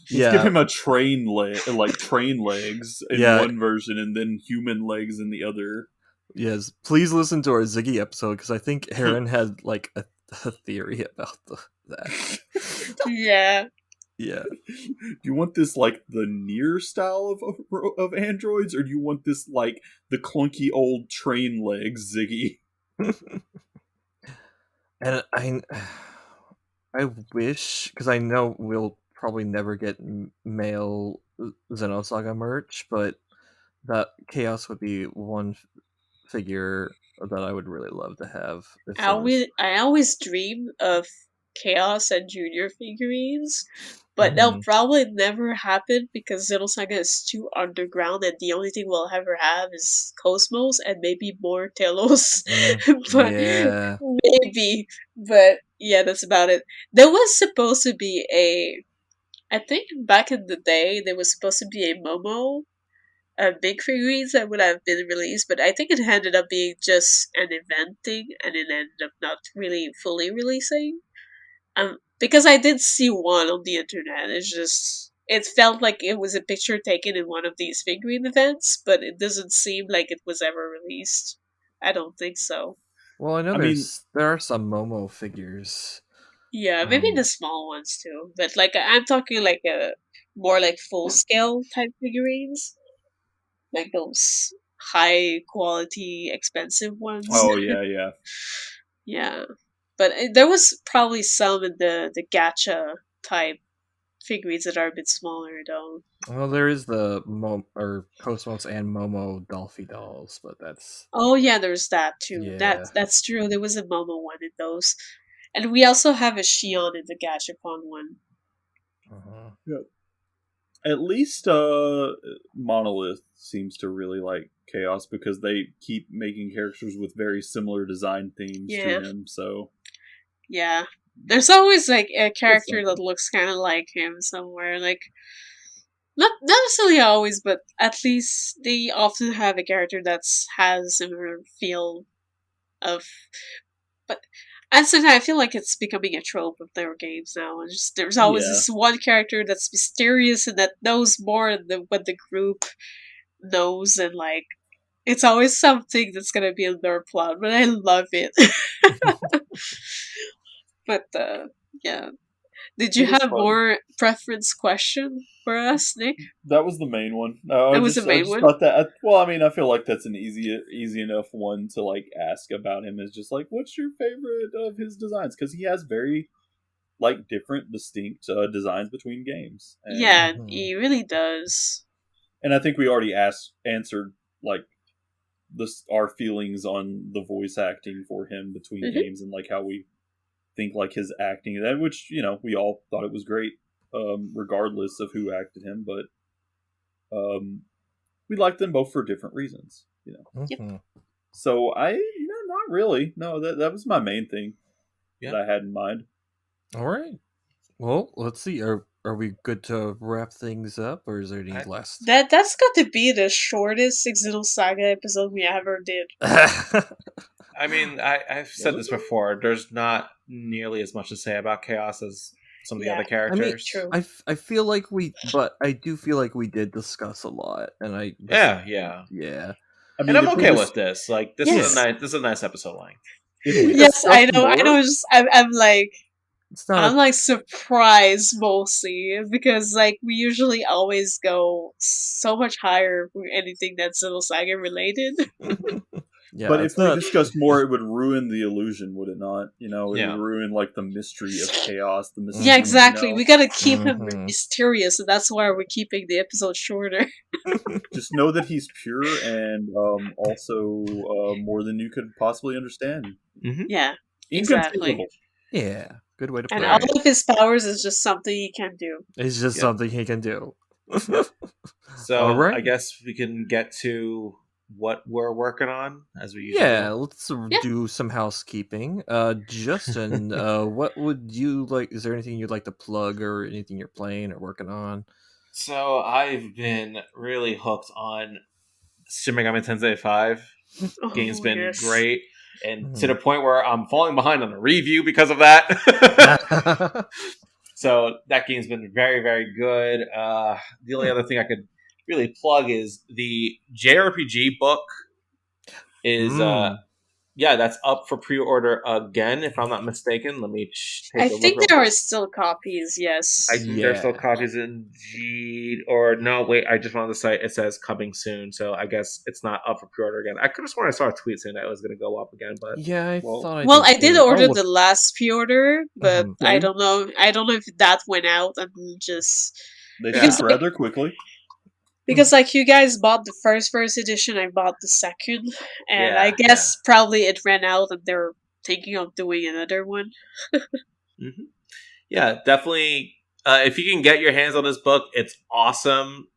give him a train leg, like train legs in one version, and then human legs in the other. Yes, please listen to our Ziggy episode because I think Aaron had like a theory about that. Yeah. Yeah. Do you want this like the Nier style of androids, or do you want this like the clunky old train legs Ziggy? And I wish, because I know we'll probably never get male Xenosaga merch, but that Chaos would be one figure that I would really love to have. I always dream of Chaos and Junior figurines, but they'll probably never happen because Xenosaga is too underground, and the only thing we'll ever have is Cosmos and maybe more Telos. But maybe. But yeah, that's about it. There was supposed to be I think back in the day, there was supposed to be a Momo big figurines that would have been released, but I think it ended up being just an event thing, and it ended up not really fully releasing. Because I did see one on the internet. It felt like it was a picture taken in one of these figurine events, but it doesn't seem like it was ever released. I don't think so. Well, I know there are some Momo figures. Yeah, maybe the small ones too. But like I'm talking like a more like full scale type figurines. Like those high quality expensive ones. Oh yeah. Yeah. But there was probably some in the gacha type figurines that are a bit smaller, though. Well, there is the Cosmos and Momo Dolphy dolls, but that's... Oh, yeah, there's that, too. Yeah. That's true. There was a Momo one in those. And we also have a Shion in the Gachapon one. Yeah. At least Monolith seems to really like Chaos because they keep making characters with very similar design themes to him, so... Yeah. There's always, like, a character that looks kind of like him somewhere. Like, not necessarily always, but at least they often have a character that has a similar feel But at the same time, I feel like it's becoming a trope of their games now. And just there's always this one character that's mysterious and that knows more than what the group knows, and like it's always something that's gonna be in their plot. But I love it. But yeah. Did you have more preference question for us, Nick? That was the main one. That was the main one? Thought that, well, I mean, I feel like that's an easy enough one to like ask about him. Is just like, what's your favorite of his designs? Because he has very like different, distinct designs between games. And, yeah, he really does. And I think we already answered like our feelings on the voice acting for him between games, and like how we think like his acting, that which we all thought it was great, regardless of who acted him, but we liked them both for different reasons, Yep. So not really. No, that was my main thing that I had in mind. All right. Well, let's see. Are we good to wrap things up, or is there any last? That's got to be the shortest Xenosaga episode we ever did. I mean, I've said this before. There's not nearly as much to say about Chaos as some of the other characters. True. I feel like I do feel like we did discuss a lot, and yeah. I mean, and I'm okay with this. Like, this is a nice episode length. Yes, I know. I'm like. I'm like surprised mostly because like we usually always go so much higher for anything that's Xenosaga related. But if we discussed more, it would ruin the illusion, would it not? It would ruin like the mystery of Chaos. The mystery, yeah, exactly. We gotta keep him mysterious, and that's why we're keeping the episode shorter. Just know that he's pure and also more than you could possibly understand. Mm-hmm. Yeah, exactly. Yeah. Good way to put it. And all of his powers is just something he can do. It's just something he can do. So I guess we can get to what we're working on as we usually do. Let's do some housekeeping. Justin, what would you like? Is there anything you'd like to plug or anything you're playing or working on? So I've been really hooked on Shin Megami Tensei 5. Game's been great. And to the point where I'm falling behind on a review because of that. So that game's been very, very good. The only other thing I could really plug is the JRPG book is that's up for pre-order again, if I'm not mistaken. Let me take a look. I think there are still copies, yes. I think there's still copies in I just went on the site. It says coming soon, so I guess it's not up for pre-order again. I could have sworn I saw a tweet saying that it was going to go up again, but I did order the last pre-order, but I don't know. I don't know if that went out and just they ship rather quickly. Because like you guys bought the first edition, I bought the second, and I guess probably it ran out and they're thinking of doing another one. Mm-hmm. Yeah, definitely. If you can get your hands on this book, it's awesome.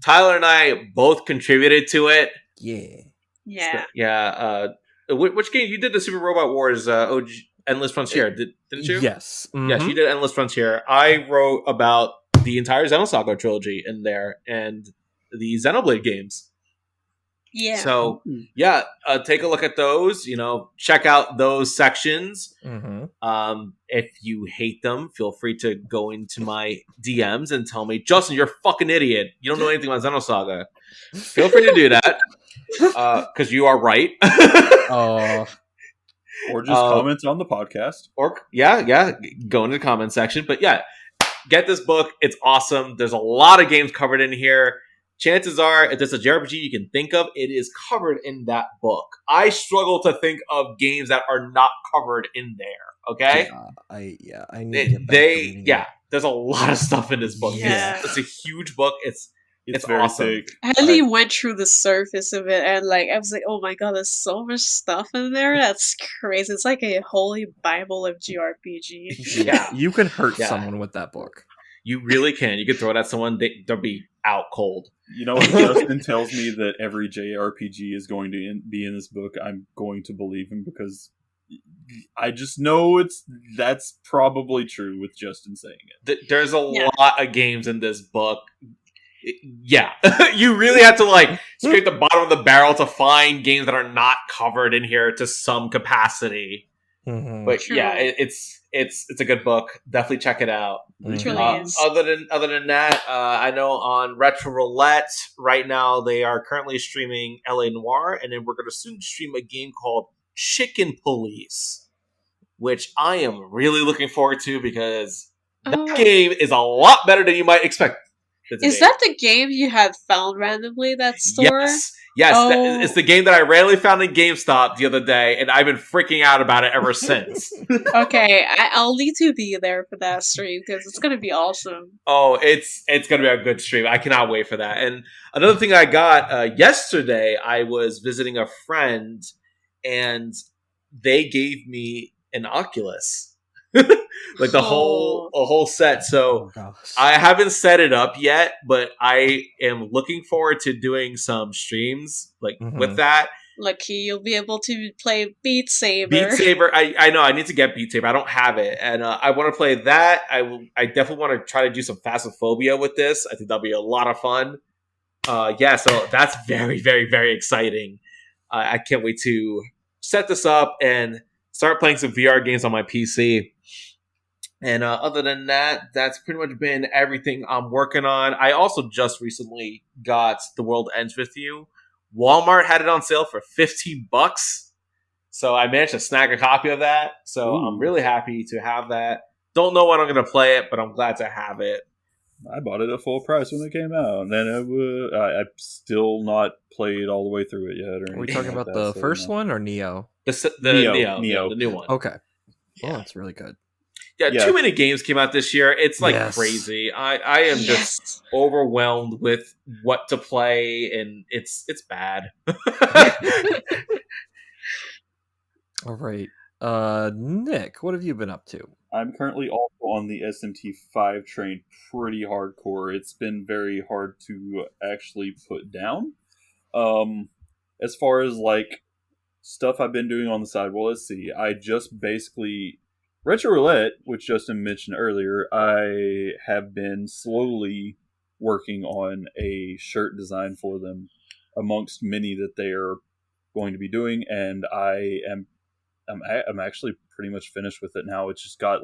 Tyler and I both contributed to it. Yeah. Which game you did? The Super Robot Wars Endless Frontier, didn't you? Yes. Mm-hmm. Yes, you did Endless Frontier. I wrote about the entire Xenosaga trilogy in there and the Xenoblade games. Yeah. So take a look at those. Check out those sections. Mm-hmm. If you hate them, feel free to go into my DMs and tell me, Justin, you're a fucking idiot. You don't know anything about Xenosaga. Feel free to do that because you are right. Or just comment on the podcast. Or go into the comment section. But get this book. It's awesome. There's a lot of games covered in here. Chances are, if there's a JRPG you can think of, it is covered in that book. I struggle to think of games that are not covered in there. Okay? I need to get back there's a lot of stuff in this book. Yeah. It's a huge book. It's very awesome. thick. I only went through the surface of it, and like I was like, oh my god, there's so much stuff in there. That's crazy. It's like a holy Bible of JRPG. Yeah. You can hurt someone with that book. You really can. You can throw it at someone, they'll be out cold. Justin tells me that every JRPG is going to be in this book, I'm going to believe him because I just know that's probably true with Justin saying it. There's a lot of games in this book. Yeah, you really have to like scrape the bottom of the barrel to find games that are not covered in here to some capacity. Mm-hmm. But yeah, it's a good book. Definitely check it out. Other than that, I know on Retro Roulette right now they are currently streaming LA Noire, and then we're going to soon stream a game called Chicken Police, which I am really looking forward to because that game is a lot better than you might expect. Is that the game you had found randomly that store? Yes. It's the game that I randomly found in GameStop the other day, and I've been freaking out about it ever since. Okay, I'll need to be there for that stream because it's going to be awesome. Oh, it's going to be a good stream. I cannot wait for that. And another thing I got yesterday, I was visiting a friend, and they gave me an Oculus. Like a whole set. So I haven't set it up yet, but I am looking forward to doing some streams with that. Lucky you'll be able to play Beat Saber. Beat Saber, I know I need to get Beat Saber. I don't have it, and I want to play that. I definitely want to try to do some Phasmophobia with this. I think that'll be a lot of fun. So that's very, very, very exciting. I can't wait to set this up and start playing some VR games on my PC. And other than that, that's pretty much been everything I'm working on. I also just recently got The World Ends With You. Walmart had it on sale for $15. So I managed to snag a copy of that. So I'm really happy to have that. Don't know when I'm going to play it, but I'm glad to have it. I bought it at full price when it came out. And then I've still not played all the way through it yet. Are we talking about the first one or Neo? The Neo, the new one. Okay. Oh, that's really good. Yeah, too many games came out this year. It's crazy. I am just overwhelmed with what to play, and it's bad. All right. Nick, what have you been up to? I'm currently also on the SMT5 train pretty hardcore. It's been very hard to actually put down. As far as like stuff I've been doing on the side, well, let's see. I just basically... Retro Roulette, which Justin mentioned earlier, I have been slowly working on a shirt design for them amongst many that they are going to be doing, and I'm actually pretty much finished with it now. It's just got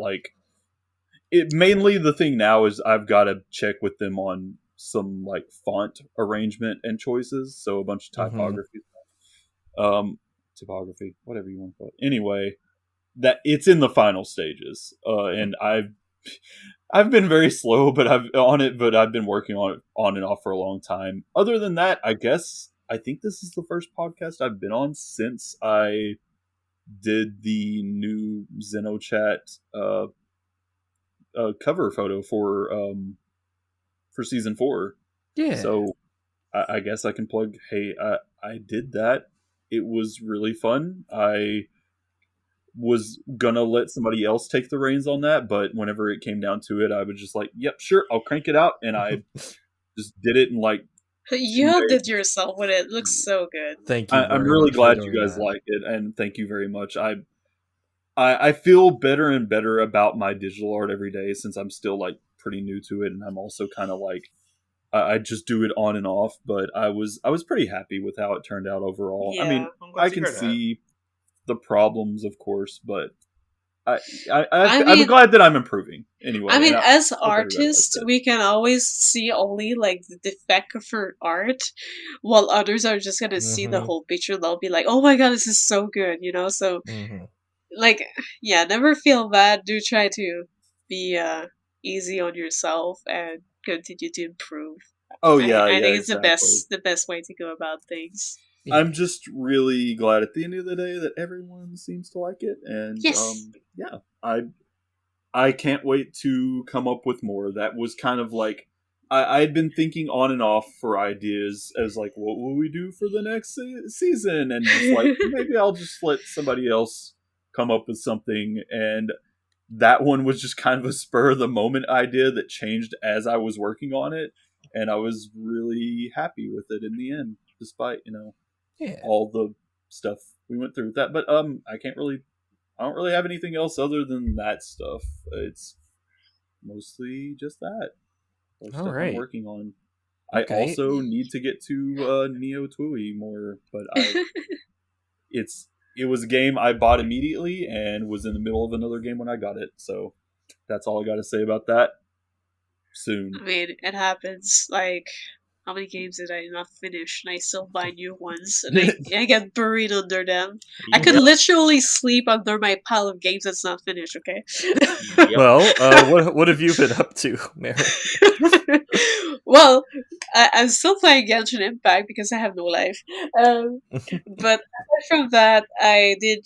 mainly the thing now is I've got to check with them on some like font arrangement and choices, so a bunch of typography, typography, whatever you want to call it. Anyway. That it's in the final stages, and I've been very slow, but I've been working on it on and off for a long time. Other than that, I think this is the first podcast I've been on since I did the new XenoChat cover photo for season 4. Yeah. So I guess I can plug. Hey, I did that. It was really fun. I was gonna let somebody else take the reins on that, but whenever it came down to it, I was just like, yep, sure, I'll crank it out, and I just did it in like you outdid yourself with it. It looks so good. Thank you. I'm really glad you guys like it, and thank you very much. I feel better and better about my digital art every day since I'm still like pretty new to it, and I'm also kind of like I just do it on and off, but I was pretty happy with how it turned out overall. Yeah, I mean, I can see the problems, of course, but I'm glad that I'm improving anyway. I mean, as artists, we can always see only like the defect of her art, while others are just gonna see the whole picture. They'll be like, "Oh my god, this is so good," you know. So, never feel bad. Do try to be easy on yourself and continue to improve. I think it's the best way to go about things. I'm just really glad at the end of the day that everyone seems to like it, and I can't wait to come up with more. That was kind of like I'd been thinking on and off for ideas as like, what will we do for the next season, and just like maybe I'll just let somebody else come up with something, and that one was just kind of a spur of the moment idea that changed as I was working on it, and I was really happy with it in the end, despite all the stuff we went through with that. But I don't really have anything else other than that stuff. It's mostly just that. All right. I'm working on. I also need to get to Neo Tui more, but it was a game I bought immediately and was in the middle of another game when I got it. So that's all I got to say about that. Soon. I mean, it happens. Like, how many games did I not finish? And I still buy new ones, and I get buried under them. I could literally sleep under my pile of games that's not finished. Okay. Well, what have you been up to, Mary? Well, I'm still playing Genshin Impact because I have no life. But apart from that, I did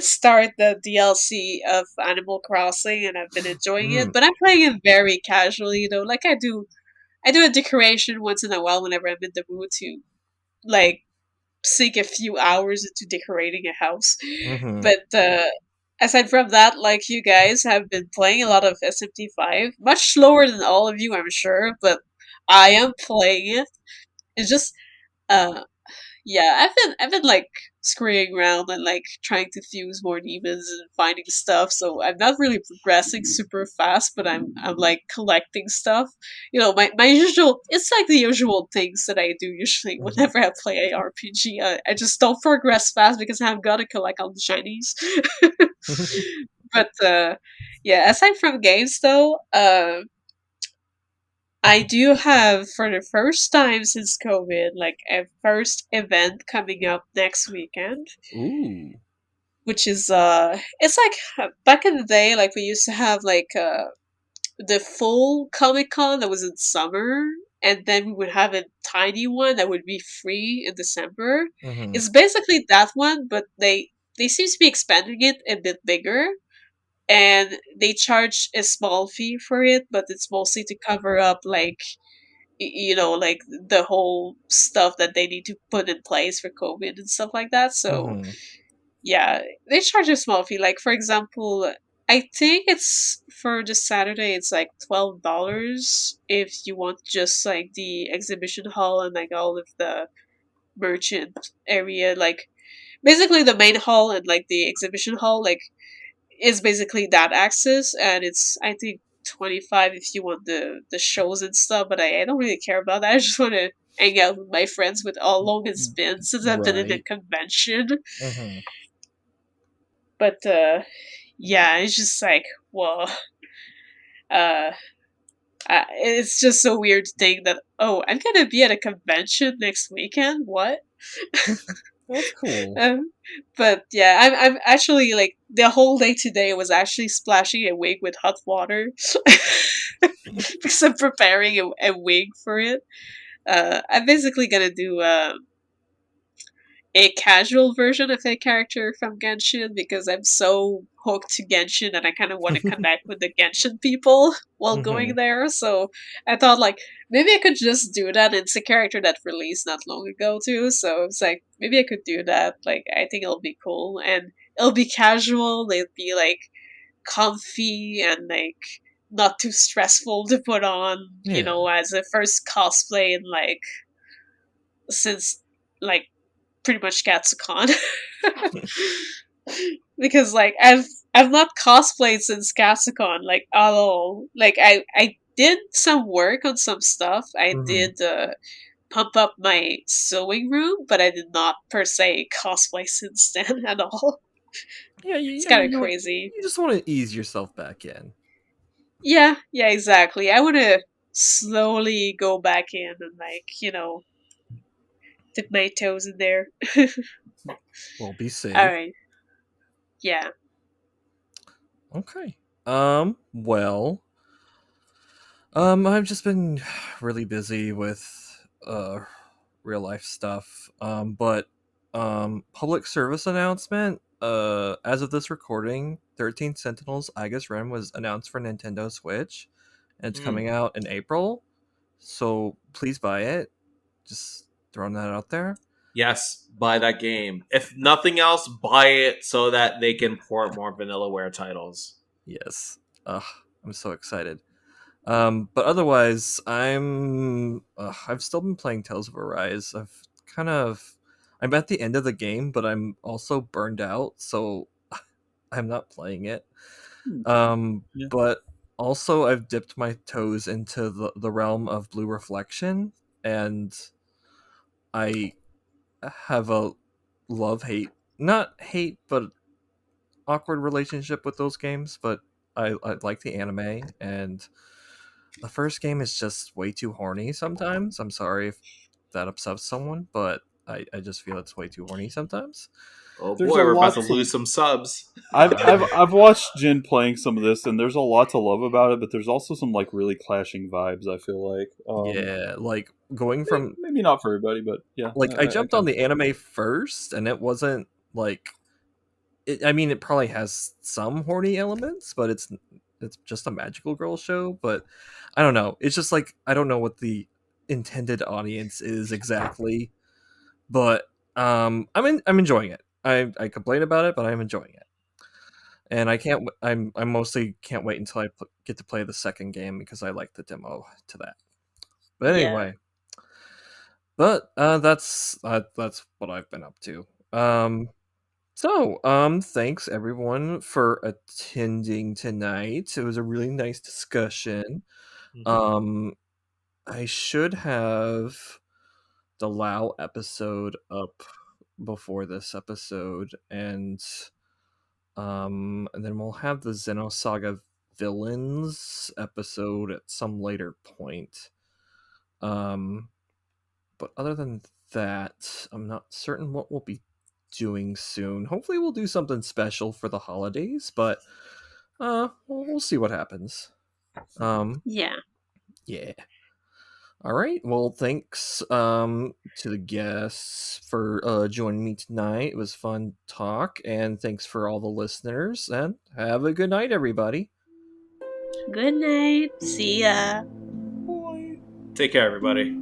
start the DLC of Animal Crossing, and I've been enjoying it. But I'm playing it very casually, though. Like I do a decoration once in a while whenever I'm in the mood to, like, sink a few hours into decorating a house. But aside from that, like, you guys have been playing a lot of SMT5, much slower than all of you, I'm sure, but I am playing it. It's just, yeah, I've been like screwing around and like trying to fuse more demons and finding stuff. So I'm not really progressing super fast, but I'm like collecting stuff. You know, my usual. It's like the usual things that I do usually whenever I play a RPG. I just don't progress fast because I've got to collect all the shinies. But yeah, aside from games though, I do have, for the first time since COVID, like a first event coming up next weekend. Ooh. Which is it's like back in the day, like we used to have like the full Comic-Con that was in summer, and then we would have a tiny one that would be free in December. It's basically that one, but they seem to be expanding it a bit bigger. And they charge a small fee for it, but it's mostly to cover up, like, you know, like the whole stuff that they need to put in place for COVID and stuff like that. So, yeah, they charge a small fee. Like, for example, I think it's for the Saturday, it's like $12 if you want just like the exhibition hall and like all of the merchant area. Like, basically, the main hall and like the exhibition hall, like, is basically that access, and it's, I think, 25 if you want the shows and stuff, but I don't really care about that. I just want to hang out with my friends with how long it's been since I've been in a convention. But yeah, it's just like, well, it's just a weird thing that, oh, I'm gonna be at a convention next weekend. What? That's cool. But yeah, I'm actually, like, the whole day today was actually splashing a wig with hot water because I'm preparing a wig for it. I'm basically gonna do a casual version of a character from Genshin because I'm so hooked to Genshin and I kind of want to connect with the Genshin people while going there. So I thought, like, maybe I could just do that. It's a character that released not long ago too, so it's like, maybe I could do that. Like, I think it'll be cool and it'll be casual. It'll be like comfy and like not too stressful to put on. You know, as a first cosplay in like since like pretty much Katsucon. Because like I've not cosplayed since Katsucon, like, at all. Like I did some work on some stuff. I did pump up my sewing room, but I did not per se cosplay since then at all. Yeah, it's kind of crazy. You just want to ease yourself back in. Yeah, exactly. I want to slowly go back in and, like, you know, dip my toes in there. Well, be safe. All right. Yeah. Okay. Well, I've just been really busy with real life stuff. But public service announcement. As of this recording, 13 Sentinels Aegis Rim was announced for Nintendo Switch, and it's coming out in April. So please buy it. Just throwing that out there. Yes, buy that game. If nothing else, buy it so that they can port more Vanillaware titles. Yes. I'm so excited. But otherwise, I've still been playing Tales of Arise. I'm at the end of the game, but I'm also burned out, so I'm not playing it. But also, I've dipped my toes into the realm of Blue Reflection, and I have a love-hate, not hate, but awkward relationship with those games, but I like the anime, and the first game is just way too horny sometimes. I'm sorry if that upsets someone, but I just feel it's way too horny sometimes. Oh boy, we're about to lose some subs. I've watched Jin playing some of this, and there's a lot to love about it, but there's also some like really clashing vibes. I feel like, yeah, like going from maybe not for everybody, but yeah. Like I jumped on the anime first, and it wasn't like. I mean, it probably has some horny elements, but it's just a magical girl show. But I don't know. It's just like I don't know what the intended audience is exactly. But I'm enjoying it. I complain about it, but I'm enjoying it. And I mostly can't wait until I get to play the second game because I like the demo to that. But anyway, but that's what I've been up to. So, thanks everyone for attending tonight. It was a really nice discussion. I should have the Lao episode up before this episode, and then we'll have the Xenosaga Villains episode at some later point. But other than that, I'm not certain what we'll be doing soon. Hopefully we'll do something special for the holidays, but we'll see what happens. Yeah. All right. Well, thanks to the guests for joining me tonight. It was fun talk, and thanks for all the listeners, and have a good night, everybody. Good night. See ya. Bye. Take care, everybody.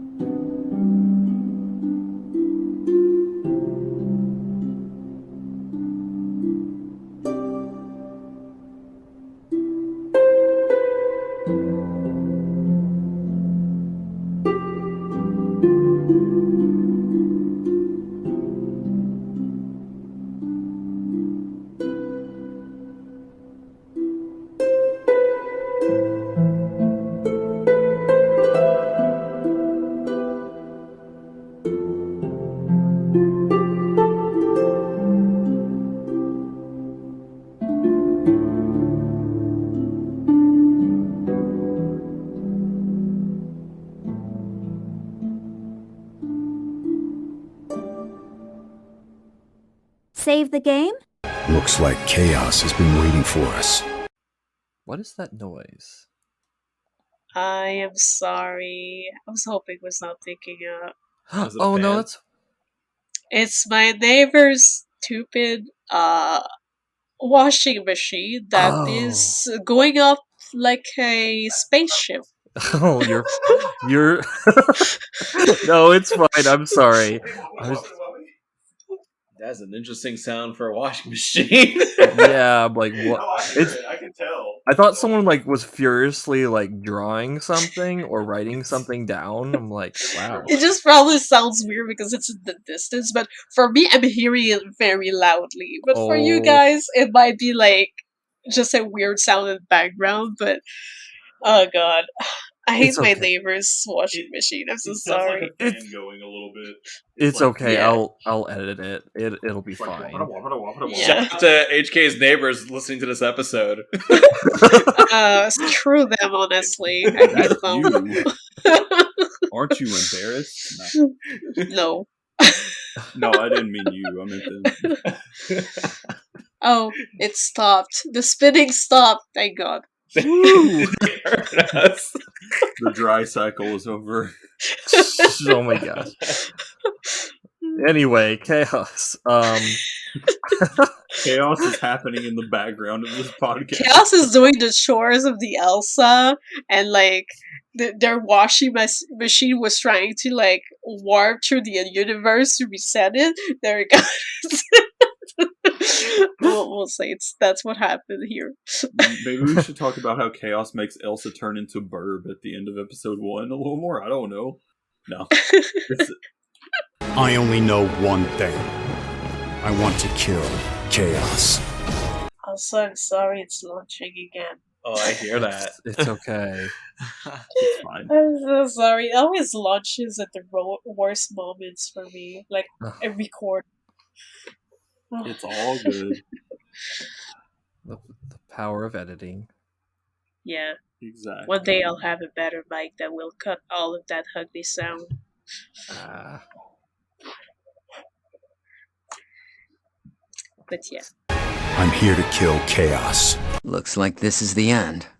Save the game? Looks like chaos has been waiting for us. What is that noise? I am sorry. I was hoping it was not picking up. Oh no, that's... It's my neighbor's stupid washing machine that is going up like a spaceship. Oh, you're No, it's fine. I'm sorry. That's an interesting sound for a washing machine. Yeah, I'm like, what? I can tell. I thought someone like was furiously like drawing something or writing something down. I'm like, wow. It just probably sounds weird because it's in the distance, but for me, I'm hearing it very loudly. But for you guys, it might be like just a weird sound in the background. But oh god, I hate my neighbor's washing machine. I'm so sorry. Like a fan going a little bit. It's like, okay. Yeah. I'll edit it. It'll be fine. Shout out to HK's neighbors listening to this episode. Screw them, honestly. I hate them. Aren't you embarrassed? No. No, I didn't mean you. I meant them. Oh, it stopped. The spinning stopped. Thank God. The dry cycle is over. Oh my gosh. Anyway, chaos. Chaos is happening in the background of this podcast. Chaos is doing the chores of the Elsa, and like their washing machine was trying to like warp through the universe to reset it. There it goes. We'll say that's what happened here. Maybe we should talk about how chaos makes Elsa turn into Burb at the end of episode 1 a little more. I don't know. No. I only know one thing. I want to kill chaos. Also, I'm sorry it's launching again. Oh, I hear that. It's okay. It's fine. I'm so sorry. It always launches at the worst moments for me. Like, I record. It's all good. The power of editing. Yeah. Exactly. One day I'll have a better mic that will cut all of that ugly sound. But yeah. I'm here to kill chaos. Looks like this is the end.